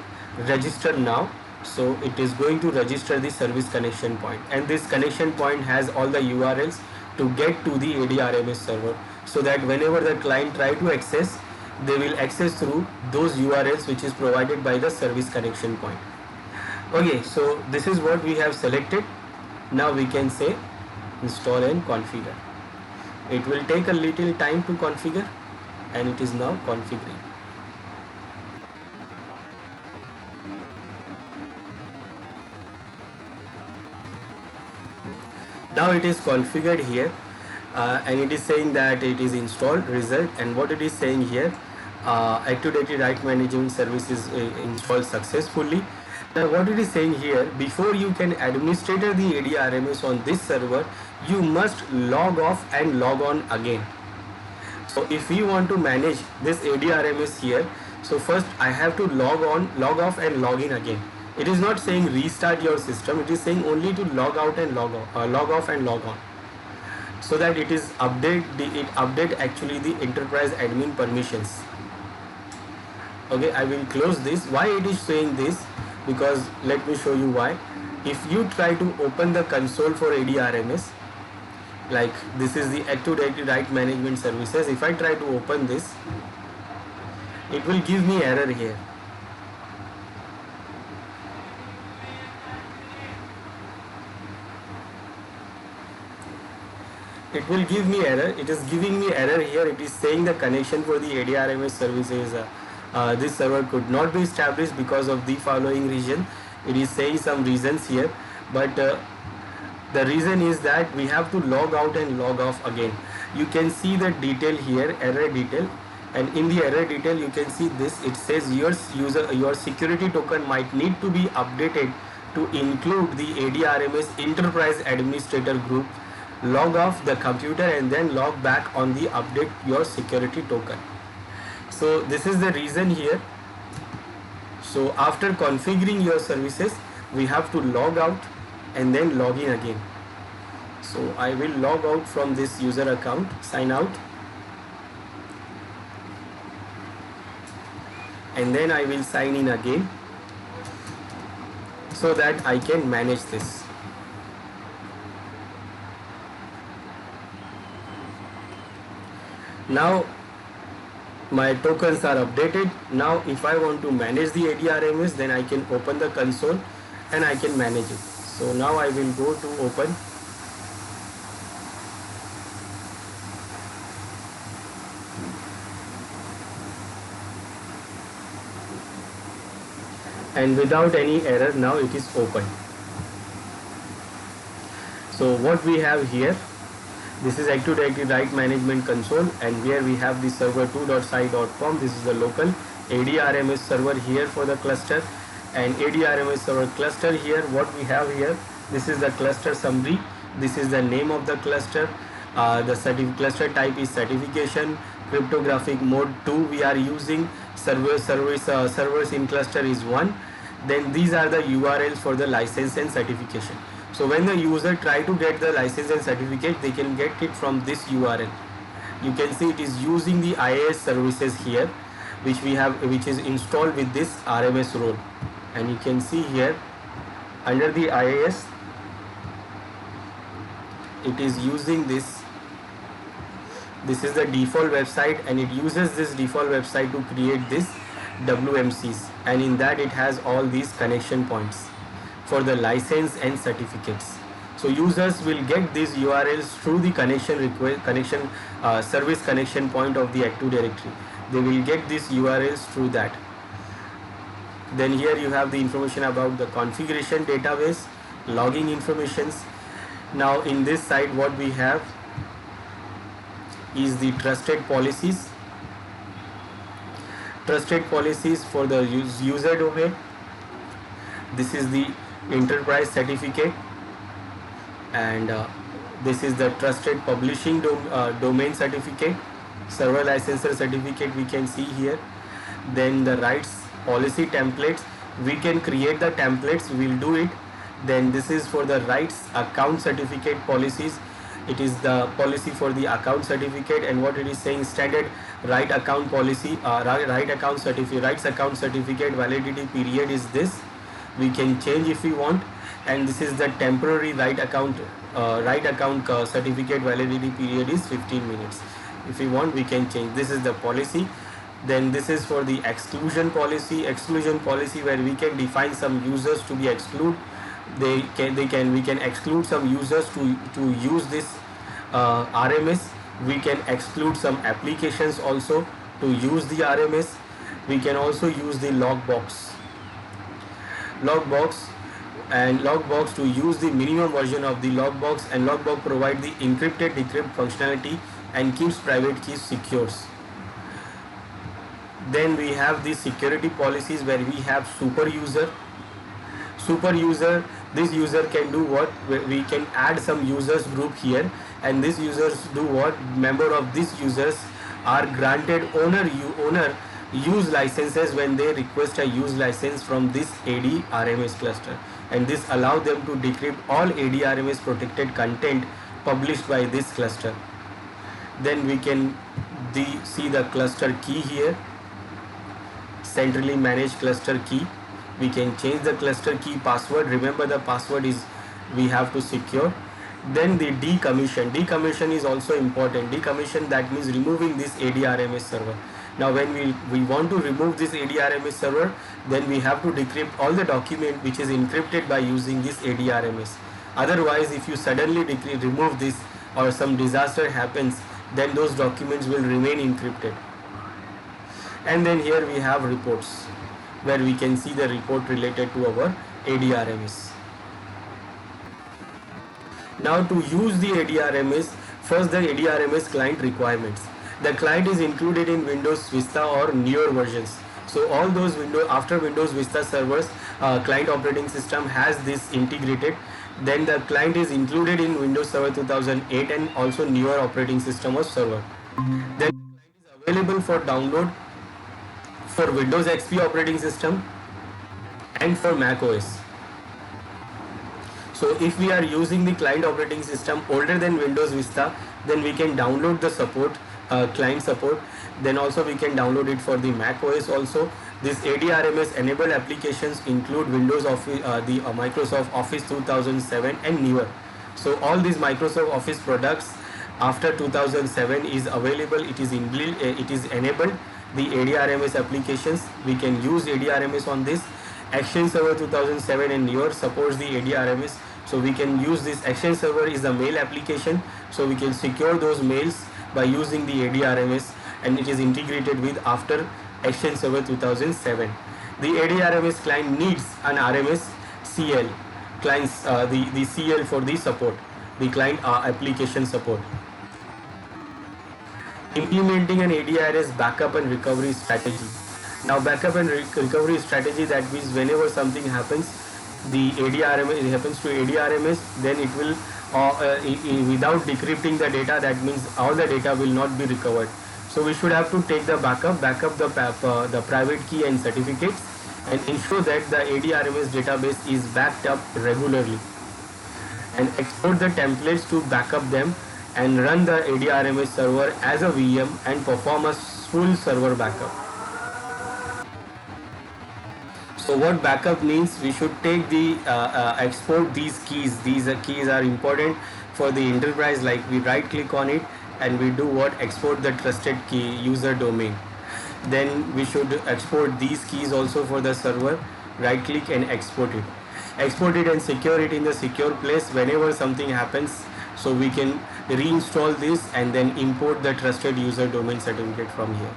Speaker 1: register now, So it is going to register the service connection point, and this connection point has all the URLs to get to the AD RMS server, so that whenever the client try to access, they will access through those URLs which is provided by the service connection point. Okay, so this is what we have selected. Now we can say install and configure. It will take a little time to configure, and it is now configuring. Now it is configured here, and it is saying that it is installed result, and what it is saying here, Active Directory Right Management Service is installed successfully. Now what it is saying here, before you can administrate the AD RMS on this server, you must log off and log on again. So if we want to manage this AD RMS here, so first I have to log on, log off and log in again. It is not saying restart your system, it is saying only to log out and log off and log on, so that it is update actually the enterprise admin permissions. Okay, I will close this. Why it is saying this? Because let me show you why. If you try to open the console for AD RMS, like this is the Active Directory Right Management Services, if I try to open this, it will give me error here. It will give me error. It is giving me error here. It is saying the connection for the AD RMS services, this server could not be established because of the following reason. It is saying some reasons here, but the reason is that we have to log out and log off again. You can see the detail here, error detail, and in the error detail you can see this. It says your security token might need to be updated to include the AD RMS Enterprise Administrator group. Log off the computer and then log back on the update your security token. So this is the reason here. So after configuring your services, we have to log out and then log in again. So I will log out from this user account, sign out, and then I will sign in again, so that I can manage this. Now my tokens are updated. Now if I want to manage the AD RMS, then I can open the console and I can manage it. So now I will go to open. And without any error, now it is open. So what we have here, this is Active Directory Right Management Console, and where we have the server 2.sci.com. This is the local AD RMS server here for the cluster, and AD RMS server cluster here. What we have here, this is the cluster summary. This is the name of the cluster. The cluster type is certification. Cryptographic mode 2 we are using. Servers in cluster is 1. Then these are the URLs for the license and certification. So when the user try to get the license and certificate, they can get it from this URL. You can see it is using the IAS services here, which is installed with this RMS role. And you can see here under the IAS, it is using this. This is the default website, and it uses this default website to create this WMCs, and in that it has all these connection points for the license and certificates. So users will get these URLs through the service connection point of the Active Directory. They will get these URLs through that. Then here you have the information about the configuration database, logging informations. Now in this side what we have is the trusted policies. Trusted policies for the user domain. This is the enterprise certificate, and this is the trusted publishing domain certificate, server licensor certificate we can see here. Then the rights policy templates, we can create the templates, we will do it. Then this is for the rights account certificate policies. It is the policy for the account certificate, and what it is saying, standard right account policy, rights account certificate validity period is this. we can change if we want. And this is the temporary write account certificate validity period is 15 minutes. If we want, we can change. This is the policy. Then this is for the exclusion policy where we can define some users to be excluded. We can exclude some users to use this RMS. We can exclude some applications also to use the RMS. We can also use the logbox to use the minimum version of the logbox, and logbox provide the encrypted decrypt functionality and keeps private keys secure. Then we have the security policies where we have super user. This user can do what? We can add some users group here, and these users do what? Member of these users are granted owner use licenses when they request a use license from this AD RMS cluster, and this allow them to decrypt all AD RMS protected content published by this cluster. Then we can see the cluster key here, centrally managed cluster key. We can change the cluster key password. Remember, the password is we have to secure. Then the decommission is also important. Decommission, that means removing this AD RMS server. Now when we want to remove this AD RMS server, then we have to decrypt all the document which is encrypted by using this AD RMS. Otherwise, if you suddenly remove this or some disaster happens, then those documents will remain encrypted. And then here we have reports, where we can see the report related to our AD RMS. Now to use the AD RMS, first the AD RMS client requirements. The client is included in Windows Vista or newer versions. So all those after Windows Vista servers, client operating system has this integrated. Then the client is included in Windows Server 2008 and also newer operating system of server. Then the client is available for download for Windows XP operating system and for Mac OS. So if we are using the client operating system older than Windows Vista, then we can download the support, client support. Then also we can download it for the Mac OS also. This AD RMS enabled applications include Windows Office, the Microsoft Office 2007 and newer. So all these Microsoft Office products after 2007 is available. It is enabled. The AD RMS applications, we can use AD RMS on this. Exchange Server 2007 and newer supports the AD RMS, so we can use this. Exchange Server is a mail application, so we can secure those mails by using the AD RMS, and it is integrated with after Exchange Server 2007. The AD RMS client needs an RMS CL clients, the CL for the support, the client application support. Implementing an ADRS backup and recovery strategy. Now backup and recovery strategy, that means whenever something happens, the AD RMS, it happens to AD RMS, then it will without decrypting the data, that means all the data will not be recovered. So we should have to take the backup the private key and certificates, and ensure that the AD RMS database is backed up regularly, and export the templates to backup them, and run the AD RMS server as a VM and perform a full server backup. So what backup means, we should take the export these keys. These keys are important for the enterprise, like we right click on it and we do what? Export the trusted key user domain. Then we should export these keys also for the server, right click and export it. Export it and secure it in the secure place whenever something happens. So we can reinstall this and then import the trusted user domain certificate from here.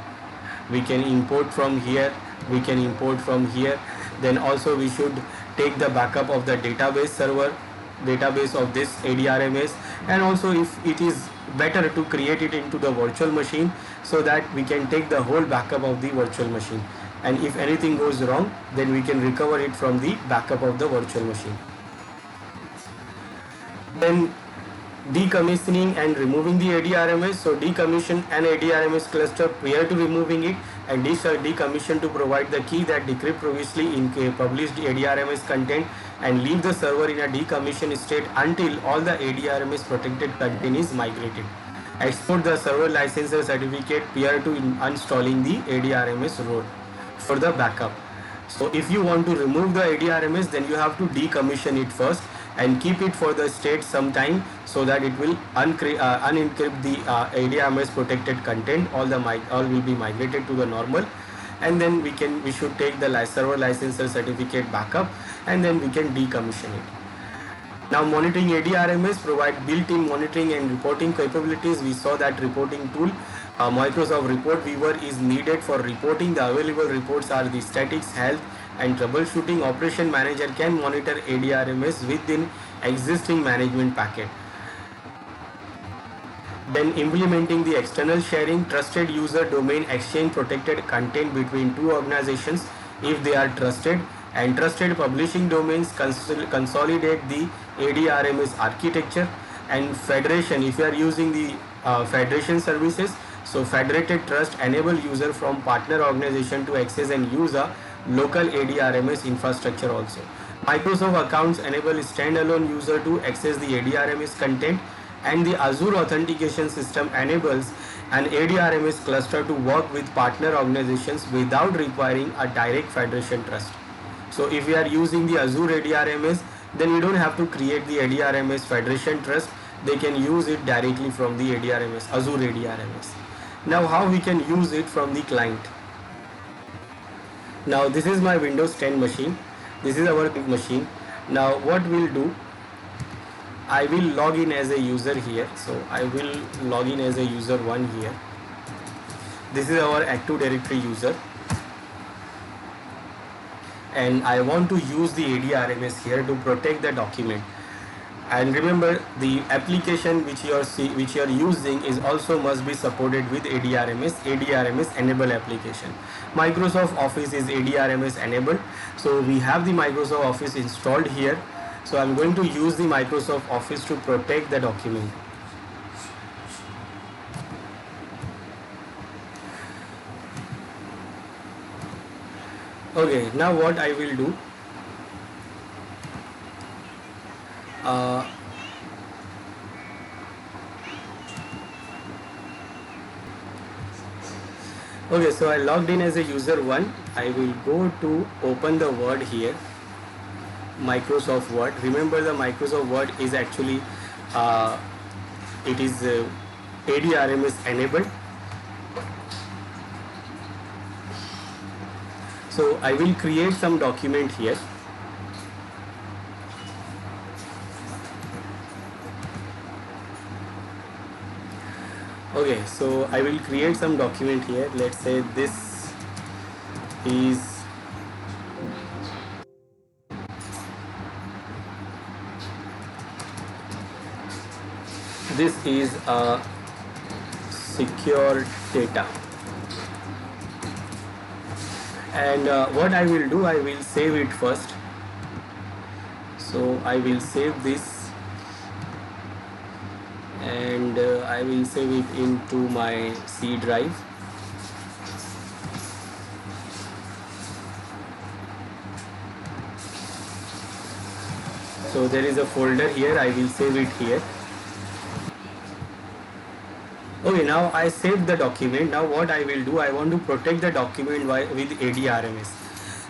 Speaker 1: We can import from here, we can import from here. Then also we should take the backup of the database of this AD RMS, and also if it is better to create it into the virtual machine, so that we can take the whole backup of the virtual machine, and if anything goes wrong, then we can recover it from the backup of the virtual machine. Then decommissioning and removing the AD RMS. So decommission an AD RMS cluster prior to removing it, and decommission to provide the key that decrypt previously in published AD RMS content, and leave the server in a decommission state until all the AD RMS protected content is migrated. Export the server licenser certificate prior to uninstalling the AD RMS role for the backup. So if you want to remove the AD RMS, then you have to decommission it first and keep it for the state some time, so that it will unencrypt the AD RMS protected content. All will be migrated to the normal, and then we should take the server licensor certificate backup, and then we can decommission it. Now, monitoring AD RMS provide built-in monitoring and reporting capabilities. We saw that reporting tool, Microsoft Report Viewer, is needed for reporting. The available reports are the statics, health, and troubleshooting. Operation Manager can monitor AD RMS within existing management packet. Then implementing the external sharing, trusted user domain exchange protected content between two organizations if they are trusted, and trusted publishing domains consolidate the AD RMS architecture. And federation, if you are using the federation services, so federated trust enable user from partner organization to access and use a local AD RMS infrastructure also. Microsoft accounts enable standalone user to access the AD RMS content, and the Azure authentication system enables an AD RMS cluster to work with partner organizations without requiring a direct federation trust. So if we are using the Azure AD RMS, then we don't have to create the AD RMS federation trust. They can use it directly from the AD RMS, Azure AD RMS. Now, how we can use it from the client? Now, this is my Windows 10 machine. This is our machine. Now, what we'll do, I will log in as a user here. So I will log in as a user 1 here. This is our Active Directory user, and I want to use the AD RMS here to protect the document. And remember, the application which you are using is also must be supported with AD RMS enable application. Microsoft Office is AD RMS enabled, so we have the Microsoft Office installed here. So I'm going to use the Microsoft Office to protect the document. Okay, now what I will do, okay, so I logged in as a user 1. I will go to open the Word here, Microsoft Word. Remember, the Microsoft Word is actually it is AD RMS enabled. So I will create some document here. Okay, so I will create some document here. Let's say this is a secure data, and what I will do, I will save it first. So I will save this, and I will save it into my C drive. So there is a folder here, I will save it here. Okay, now I saved the document. Now what I will do, I want to protect the document with AD RMS.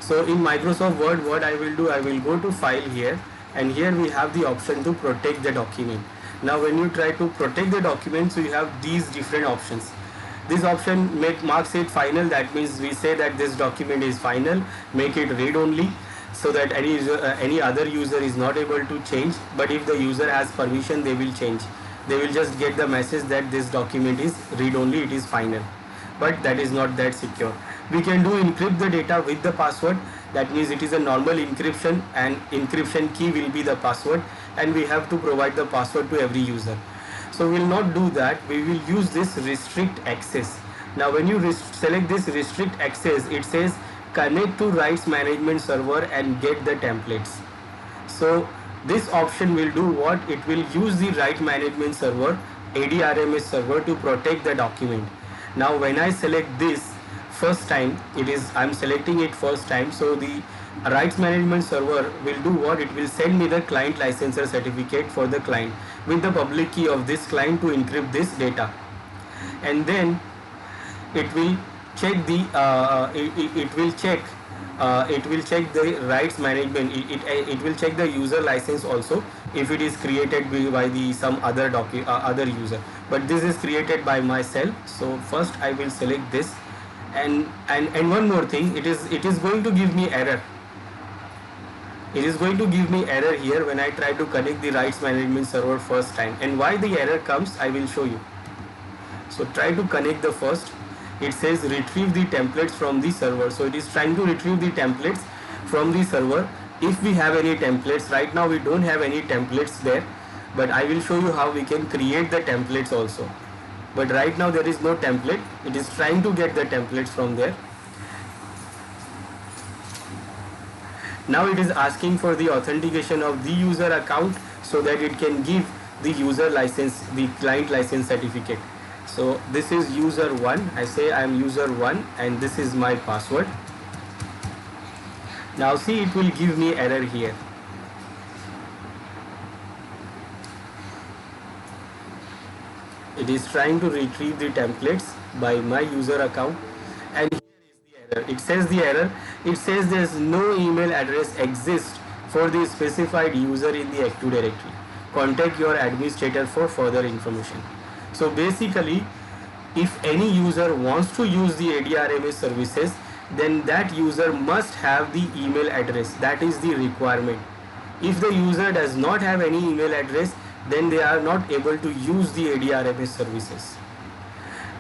Speaker 1: So in Microsoft Word, what I will do, I will go to File here, and here we have the option to protect the document. Now when you try to protect the document, so you have these different options. This option marks it final. That means we say that this document is final. Make it read only, so that any other user is not able to change. But if the user has permission, they will change. They will just get the message that this document is read only, it is final. But that is not that secure. We can do encrypt the data with the password. That means it is a normal encryption, and encryption key will be the password, and we have to provide the password to every user. So we will not do that. We will use this restrict access. Now when you select this restrict access, it says connect to rights management server and get the templates. So this option will do what? It will use the right management server, AD RMS server, to protect the document. Now when I select this first time, I'm selecting it first time, so the rights management server will do what? It will send me the client licensor certificate for the client with the public key of this client to encrypt this data, and then it will check it will check the rights management. It will check the user license also if it is created by the some other other user, but this is created by myself. So first I will select this, and one more thing, it is going to give me error. It is going to give me error here when I try to connect the rights management server first time. And why the error comes, I will show you. So try to connect the first. It says retrieve the templates from the server. So it is trying to retrieve the templates from the server if we have any templates. Right now we don't have any templates there, but I will show you how we can create the templates also. But right now there is no template. It is trying to get the templates from there. Now it is asking for the authentication of the user account so that it can give the user license, the client license certificate. So this is user 1. I say I am user 1 and this is my password. Now see, it will give me error here. It is trying to retrieve the templates by my user account, and it says the error. It says there is no email address exists for the specified user in the Active Directory. Contact your administrator for further information. So basically, if any user wants to use the AD RMS services, then that user must have the email address. That is the requirement. If the user does not have any email address, then they are not able to use the AD RMS services.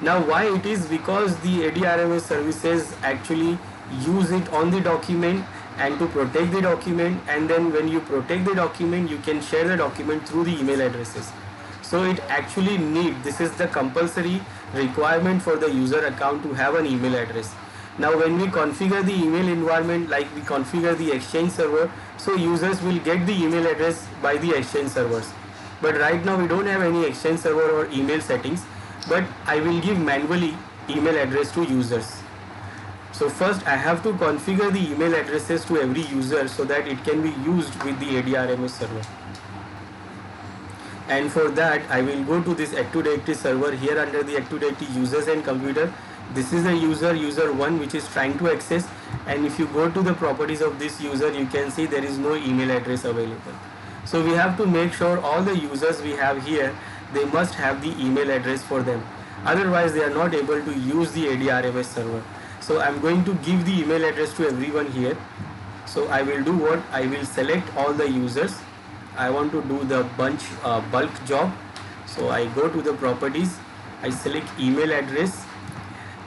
Speaker 1: Now why it is? Because the AD RMS services actually use it on the document and to protect the document, and then when you protect the document, you can share the document through the email addresses. So it actually this is the compulsory requirement for the user account to have an email address. Now when we configure the email environment, like we configure the Exchange server, so users will get the email address by the Exchange servers. But right now we don't have any Exchange server or email settings, but I will give manually email address to users. So first I have to configure the email addresses to every user so that it can be used with the AD RMS server. And for that I will go to this Active Directory server. Here under the Active Directory users and computer, this is the user 1 which is trying to access, and if you go to the properties of this user, you can see there is no email address available. So we have to make sure all the users we have here, they must have the email address for them, otherwise they are not able to use the AD RMS server. So I am going to give the email address to everyone here. So I will do what? I will select all the users. I want to do the bulk job. So I go to the properties, I select email address,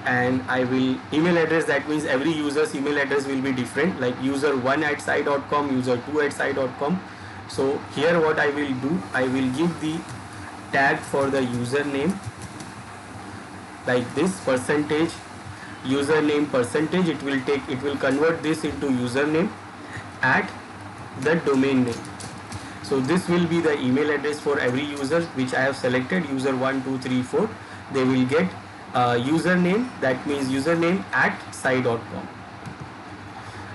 Speaker 1: and I will email address, that means every user's email address will be different, like user1@sci.com, user2@sci.com. So here what I will do, I will give the tag for the username like this, percentage username percentage. It will convert this into username at the domain name. So this will be the email address for every user which I have selected, user 1, 2, 3, 4. They will get username, that means username at sci.com.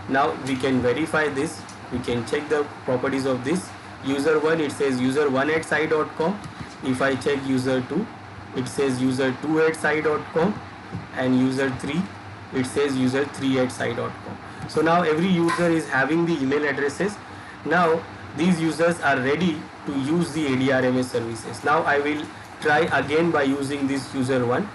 Speaker 1: Now we can verify this. We can check the properties of this. User 1, it says user1@sci.com. If I check user 2, it says user2@sci.com, and user 3, it says user3@sci.com. So now every user is having the email addresses. Now these users are ready to use the AD RMS services. Now I will try again by using this user 1.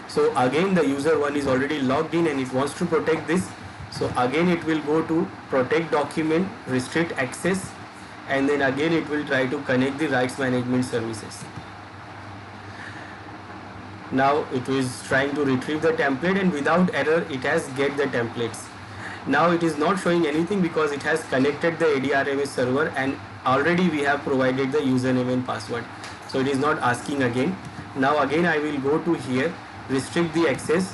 Speaker 1: So again the user 1 is already logged in and it wants to protect this. So again it will go to protect document, restrict access, and then again it will try to connect the rights management services. Now it is trying to retrieve the template, and without error it has get the templates. Now it is not showing anything because it has connected the AD RMS server and already we have provided the username and password. So it is not asking again. Now again I will go to here, restrict the access.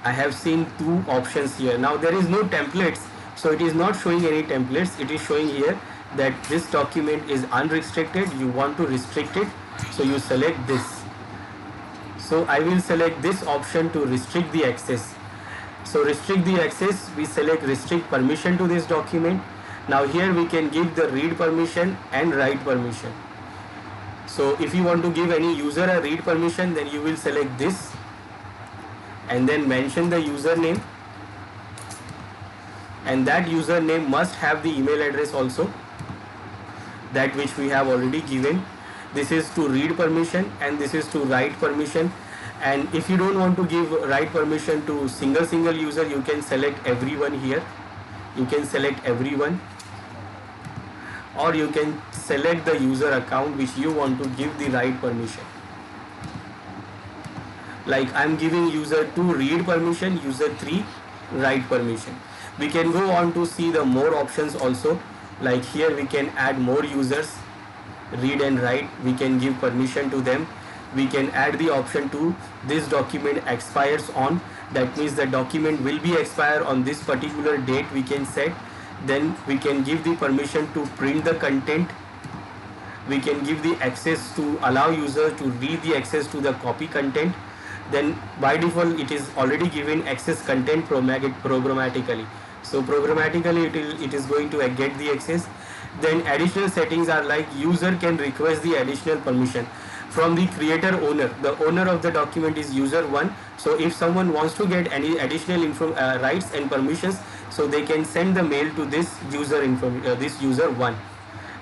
Speaker 1: I have seen two options here. Now there is no templates, so it is not showing any templates. It is showing here that this document is unrestricted. You want to restrict it, so you select this. So I will select this option to restrict the access. So restrict the access, we select restrict permission to this document. Now here we can give the read permission and write permission. So if you want to give any user a read permission, then you will select this and then mention the username. and that username must have the email address also, that which we have already given. This is to read permission and this is to write permission. And if you don't want to give write permission to single user, you can select everyone here. You can select everyone, or you can select the user account which you want to give the write permission. Like I'm giving user 2 read permission, user 3 write permission. We can go on to see the more options also. Like here we can add more users, read and write. We can give permission to them. We can add the option to this document expires on. That means the document will be expire on this particular date we can set. Then we can give the permission to print the content. We can give the access to allow user to read the access to the copy content. Then by default it is already given access content programmatically. So programmatically it is going to get the access. Then additional settings are like user can request the additional permission from the creator owner. The owner of the document is user 1. So if someone wants to get any additional rights and permissions, so they can send the mail to this user user 1.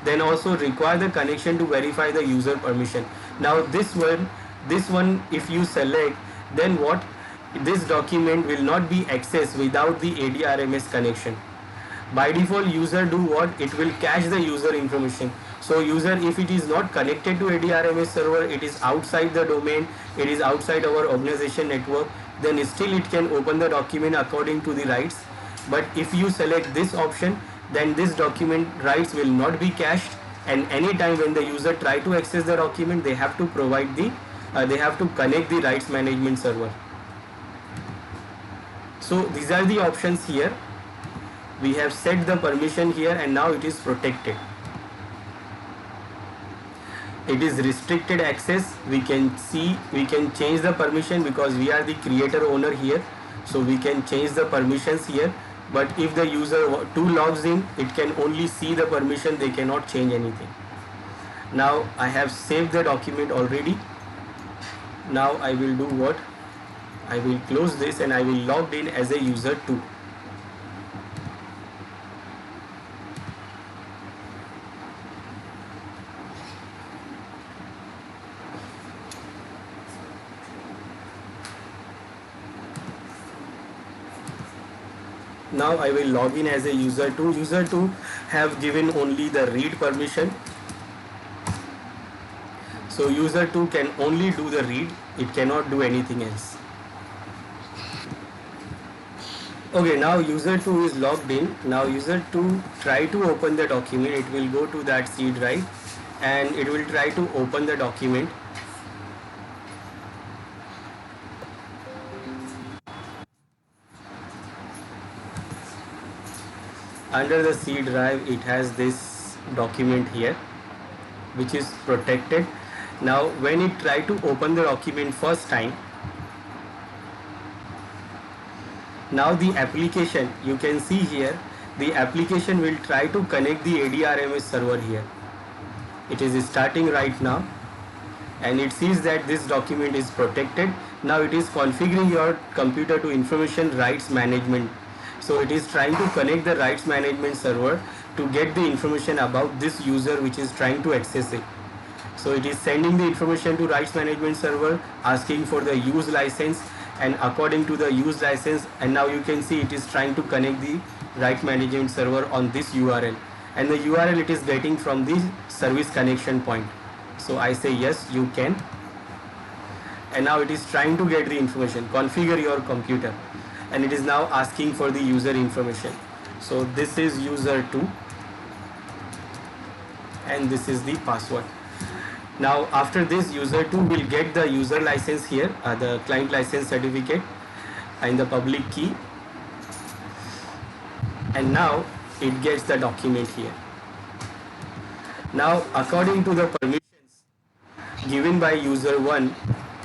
Speaker 1: Then also require the connection to verify the user permission. Now this one if you select, then what, this document will not be accessed without the AD RMS connection. By default user do what, it will cache the user information. So user, if it is not connected to AD RMS server, it is outside the domain, it is outside our organization network, then still it can open the document according to the rights. But if you select this option, then this document rights will not be cached, and anytime when the user try to access the document, they have to provide the they have to connect the rights management server. So these are the options here. We have set the permission here, and now it is protected. It is restricted access. We can see, we can change the permission because we are the creator owner here. So we can change the permissions here. But if the user 2 logs in, it can only see the permission, they cannot change anything. Now I have saved the document already. Now I will do what? I will close this and I will log in as a user 2. Now I will log in as a user 2. User 2 have given only the read permission. So user 2 can only do the read, it cannot do anything else. Okay, now user 2 is logged in. Now user 2 try to open the document. It will go to that C drive and it will try to open the document. Under the C drive it has this document here which is protected. Now when it try to open the document first time, now the application, you can see here, the application will try to connect the AD RMS server here. It is starting right now and it sees that this document is protected. Now it is configuring your computer to information rights management. So it is trying to connect the rights management server to get the information about this user which is trying to access it. So it is sending the information to rights management server, asking for the use license, and according to the use license, and now you can see it is trying to connect the rights management server on this URL, and the URL it is getting from the service connection point. So I say yes, you can, and now it is trying to get the information, configure your computer, and it is now asking for the user information. So this is user 2 and this is the password. Now after this, user 2 will get the user license here, the client license certificate and the public key, and now it gets the document here. Now according to the permissions given by user 1,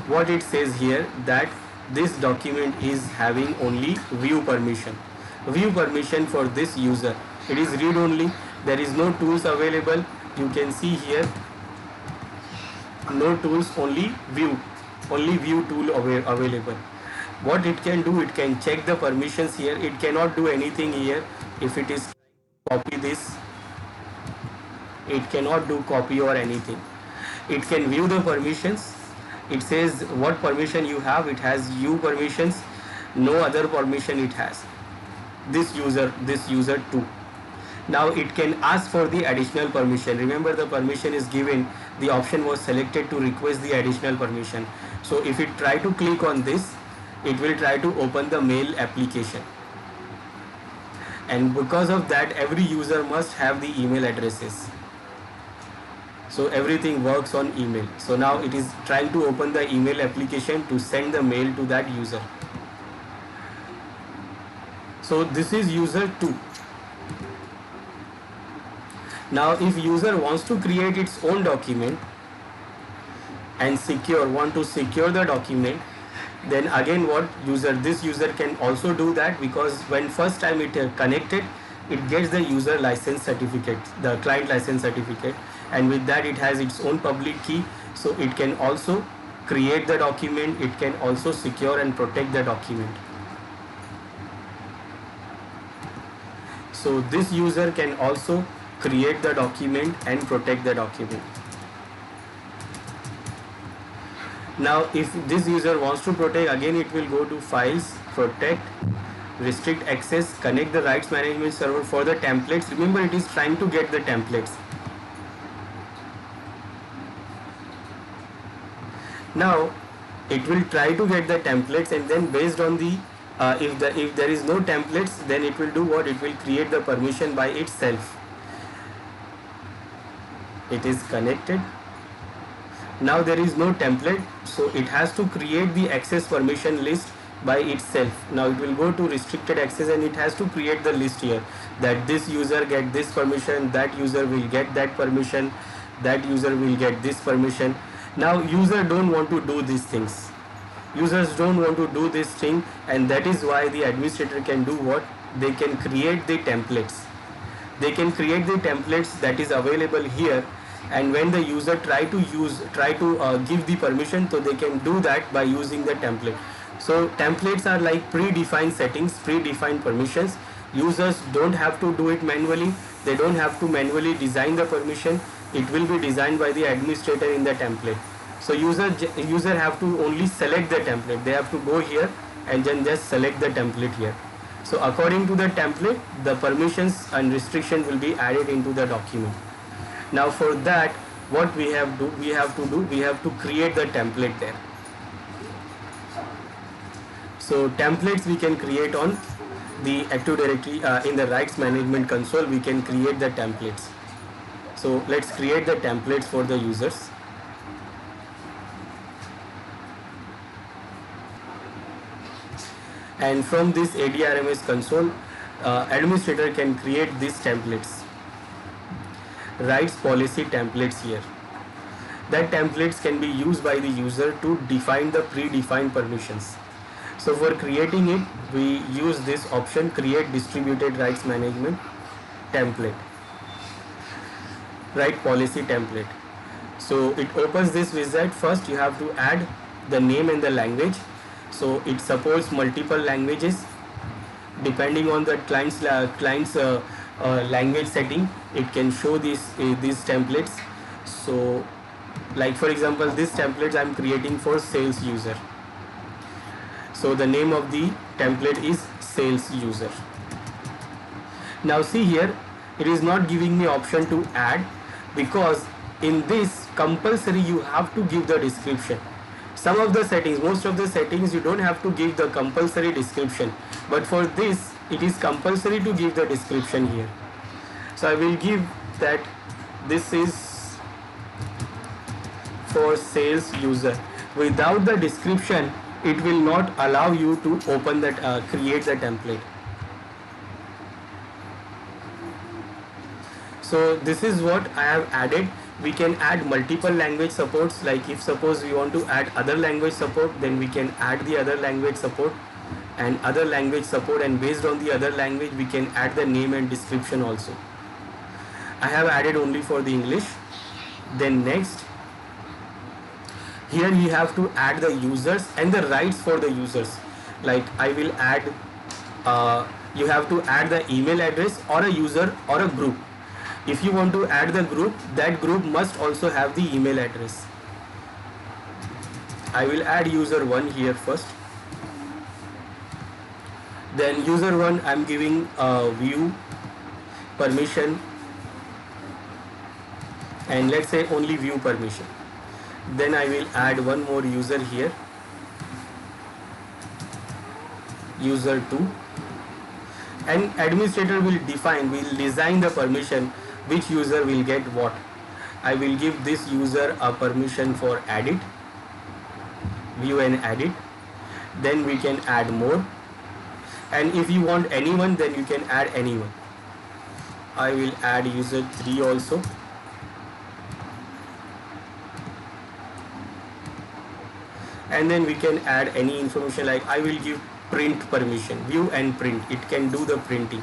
Speaker 1: what it says here, that this document is having only view permission. View permission for this user. It is read only. There is no tools available. You can see here, no tools, only view tool available. What it can do, it can check the permissions here. It cannot do anything here. if it is copy this, it cannot do copy or anything. It can view the permissions. It says what permission you have. It has you permissions, no other permission it has. This user too. Now it can ask for the additional permission. Remember, the permission is given, the option was selected to request the additional permission. So if it try to click on this, it will try to open the mail application, and because of that every user must have the email addresses. So everything works on email. So now it is trying to open the email application to send the mail to that user. So this is user 2. Now if user wants to create its own document and want to secure the document, then again this user can also do that, because when first time it connected, it gets the user license certificate, the client license certificate, and with that it has its own public key. So it can also create the document, it can also secure and protect the document. So this user can also create the document and protect the document. Now if this user wants to protect, again it will go to files, protect, restrict access, connect the rights management server for the templates. Remember, it is trying to get the templates. Now it will try to get the templates, and then based on the if there is no templates, then it will do what? It will create the permission by itself. It is connected. Now there is no template, so it has to create the access permission list by itself. Now it will go to restricted access and it has to create the list here, that this user get this permission, that user will get that permission, that user will get this permission. Now user don't want to do these things. Users don't want to do this thing, and that is why the administrator can do what? They can create the templates. They can create the templates that is available here, and when the user try to give the permission, so they can do that by using the template. So templates are like predefined settings, predefined permissions. Users don't have to do it manually. They don't have to manually design the permission. It will be designed by the administrator in the template. So user have to only select the template. They have to go here and then just select the template here. So according to the template, the permissions and restriction will be added into the document. Now for that, what we have to create the template there. So templates we can create on the Active Directory in the rights management console. We can create the templates. So let's create the templates for the users. And from this AD RMS console, administrator can create these templates, rights policy templates here. That templates can be used by the user to define the predefined permissions. So for creating it, we use this option, create distributed rights management template, right policy template. So it opens this wizard. First you have to add the name and the language. So it supports multiple languages. Depending on the client's language setting, it can show these templates. So like for example, this template I am creating for sales user. So the name of the template is sales user. Now see here, it is not giving me option to add, because in this compulsory you have to give the description. Some of the settings, most of the settings, you don't have to give the compulsory description, but for this it is compulsory to give the description here. So I will give that this is for sales user. Without the description, it will not allow you to open that create the template. So this is what I have added. We can add multiple language supports. Like if suppose we want to add other language support, then we can add the other language support and other language support, and based on the other language we can add the name and description also. I have added only for the English. Then next, here we have to add the users and the rights for the users. Like I will add you have to add the email address or a user or a group. If you want to add the group, that group must also have the email address. I will add user 1 here first. Then user 1, I'm giving view permission, and let's say only view permission. Then I will add one more user here, user 2, and administrator will design the permission which user will get what. I will give this user a permission for edit, view and edit. Then we can add more, and if you want anyone, then you can add anyone. I will add user 3 also. And then we can add any information, like I will give print permission, view and print, it can do the printing.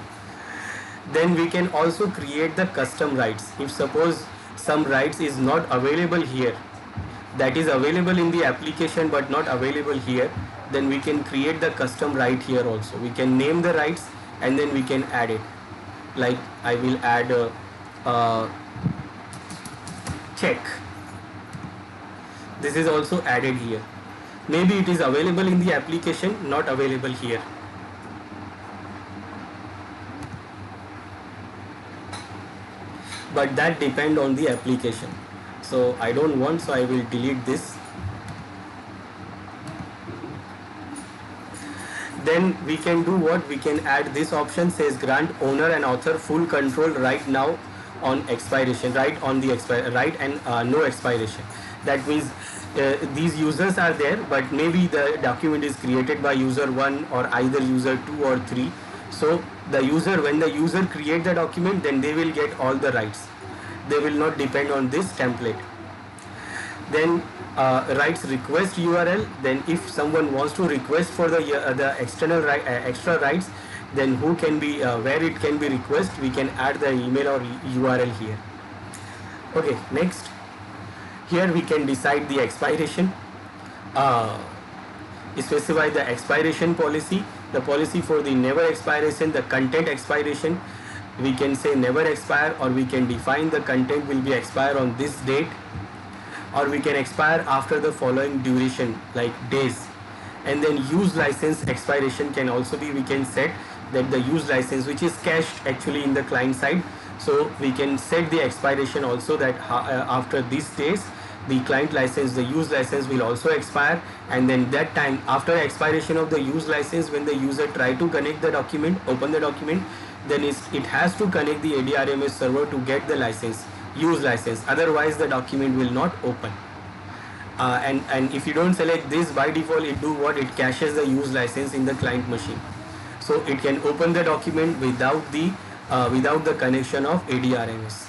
Speaker 1: Then we can also create the custom rights. If suppose some rights is not available here, that is available in the application but not available here, then we can create the custom right here also. We can name the rights and then we can add it. Like I will add check. This is also added here. Maybe it is available in the application, not available here. But that depend on the application. So I don't want, so I will delete this. Then we can do what? We can add this option, says grant owner and author full control right now on expiration, right on the right and no expiration. That means these users are there, but maybe the document is created by user 1 or either user 2 or 3. So the user, when the user create the document, then they will get all the rights. They will not depend on this template. Then rights request URL. Then if someone wants to request for the external extra rights, then who can be where it can be request, we can add the email or URL here. Okay, next. Here we can decide the expiration, specify the expiration policy, the policy for the never expiration, the content expiration. We can say never expire, or we can define the content will be expire on this date, or we can expire after the following duration, like days. And then use license expiration can also be, we can set that the use license, which is cached actually in the client side. So we can set the expiration also, that after these days the client license, the use license will also expire, and then that time after expiration of the use license, when the user try to connect the document, open the document, then it has to connect the AD RMS server to get the license, use license, otherwise the document will not open. And if you don't select this, by default it do what? It caches the use license in the client machine, so it can open the document without the connection of AD RMS.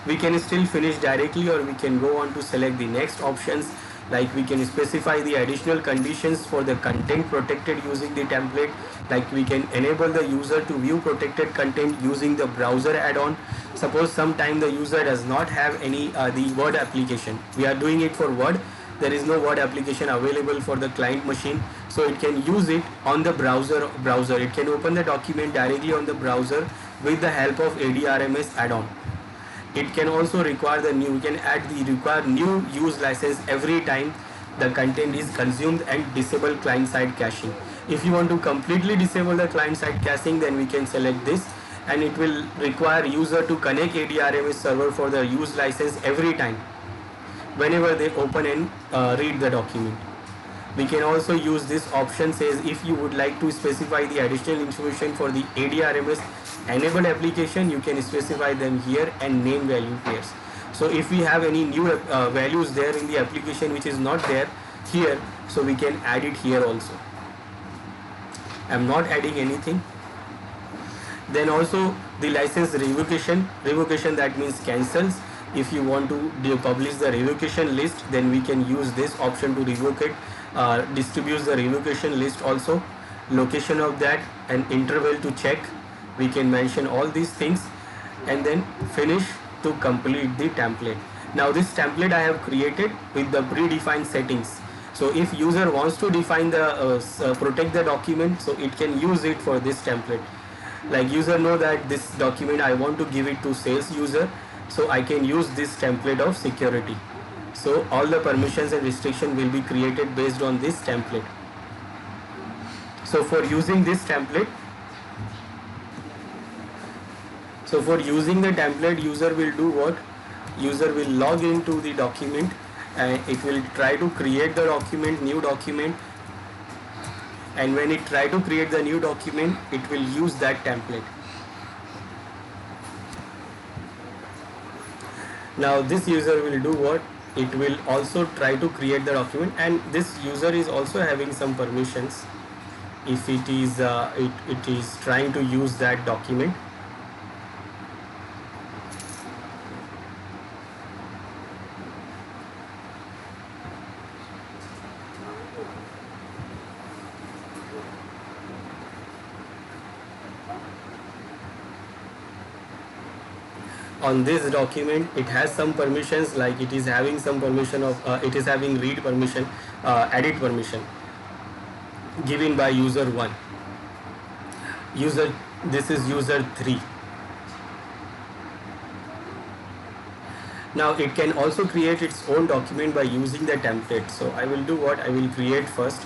Speaker 1: We can still finish directly, or we can go on to select the next options, like we can specify the additional conditions for the content protected using the template, like we can enable the user to view protected content using the browser add-on. Suppose sometime the user does not have any the Word application, we are doing it for Word, there is no Word application available for the client machine, so it can use it on the browser. It can open the document directly on the browser with the help of AD RMS add-on. It can also require we can add the require new use license every time the content is consumed, and disable client side caching. If you want to completely disable the client side caching, then we can select this, and it will require user to connect AD RMS server for the use license every time whenever they open and read the document. We can also use this option, says if you would like to specify the additional information for the AD RMS enabled application, you can specify them here and name value pairs. So if we have any new values there in the application which is not there here, so we can add it here also. I am not adding anything. Then also the license revocation, that means cancels. If you want to publish the revocation list, then we can use this option to revoke it, distributes the revocation list also, location of that, and interval to check. We can mention all these things, and then finish to complete the template. Now this template I have created with the predefined settings. So if user wants to define the protect the document, so it can use it for this template. Like user know that this document I want to give it to sales user, so I can use this template of security. So all the permissions and restriction will be created based on this template. So for using this template, user will do what? User will log into the document and it will try to create the document, new document, and when it try to create the new document, it will use that template. Now this user will do what? It will also try to create the document, and this user is also having some permissions if it is trying to use that document. On this document, it has some permissions, like it is having some permission of it is having read permission, edit permission given by user 1. This is user 3. Now it can also create its own document by using the template. So I will do what? I will create first.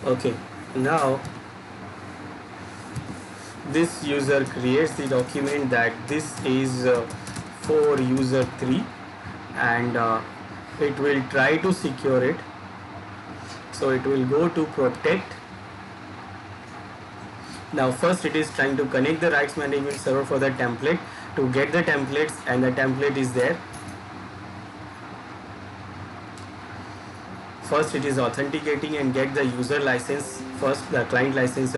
Speaker 1: Okay, now this user creates the document that this is for user 3, and it will try to secure it. So it will go to protect. Now first it is trying to connect the rights management server for the template to get the templates, and the template is there. First it is authenticating and get the user license first, the client license.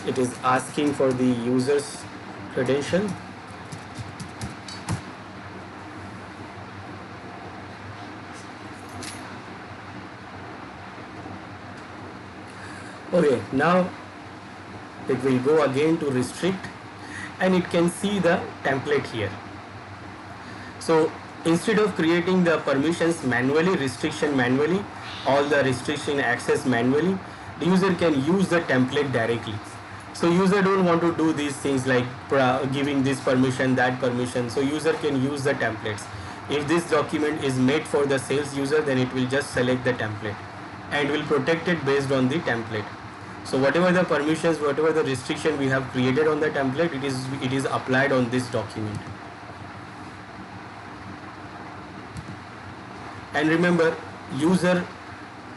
Speaker 1: It is asking for the user's credential. Okay, now it will go again to restrict, and it can see the template here. So instead of creating the permissions manually, restriction manually, all the restriction access manually, the user can use the template directly. So user don't want to do these things like giving this permission, that permission. So user can use the templates. If this document is made for the sales user, then it will just select the template and will protect it based on the template. So whatever the permissions, whatever the restriction we have created on the template, it is applied on this document. And remember, user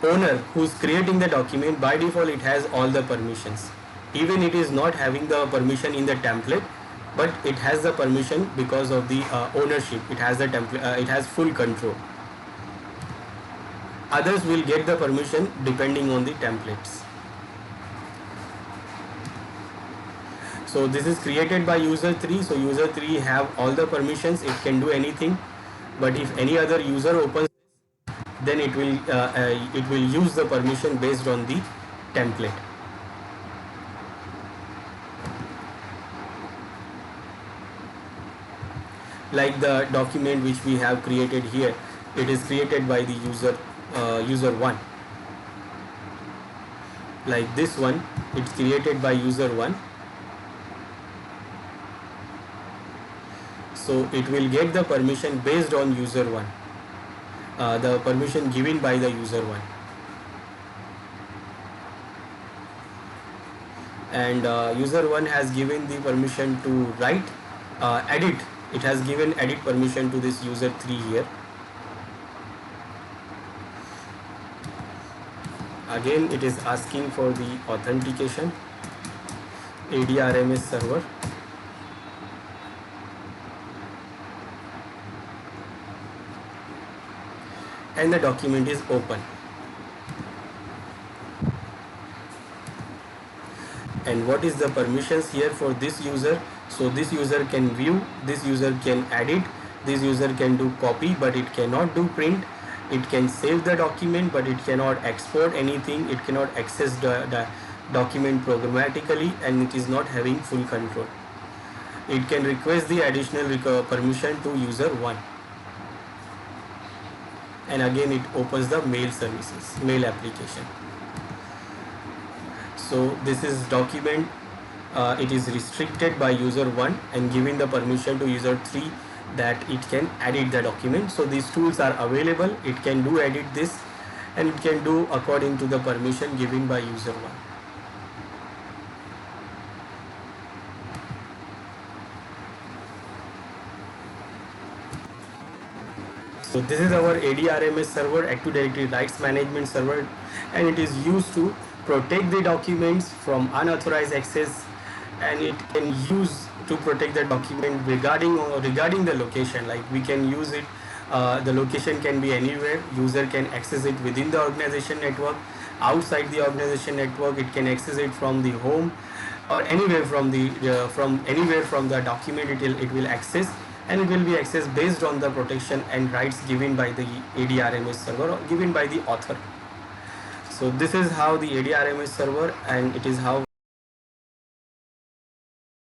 Speaker 1: owner who is creating the document, by default it has all the permissions. Even it is not having the permission in the template, but it has the permission because of the ownership. It has the template. It has full control. Others will get the permission depending on the templates. So this is created by user 3. So user 3 have all the permissions. It can do anything. But if any other user opens, then it will use the permission based on the template. Like the document which we have created here, it is created by the user 1. Like this one, it's created by user 1. So it will get the permission based on user 1, the permission given by the user 1. And user 1 has given the permission to write, edit. It has given edit permission to this user 3 here. Again, it is asking for the authentication, AD RMS server. And the document is open. And what is the permissions here for this user? So this user can view, this user can edit, This user can do copy, but it cannot do print. It can save the document, but it cannot export anything. It cannot access the document programmatically, and it is not having full control. It can request the additional permission to user 1. And again it opens the mail services, mail application. So this is document, it is restricted by user 1 and giving the permission to user 3 that it can edit the document. So these tools are available, it can do edit this, and it can do according to the permission given by user 1. So this is our AD RMS server, Active Directory Rights Management server, and it is used to protect the documents from unauthorized access, and it can use to protect the document regarding the location. Like we can use it, the location can be anywhere. User can access it within the organization network, outside the organization network. It can access it from the home or anywhere from the document. It will access, and it will be accessed based on the protection and rights given by the AD RMS server or given by the author. So this is how the AD RMS server, and it is how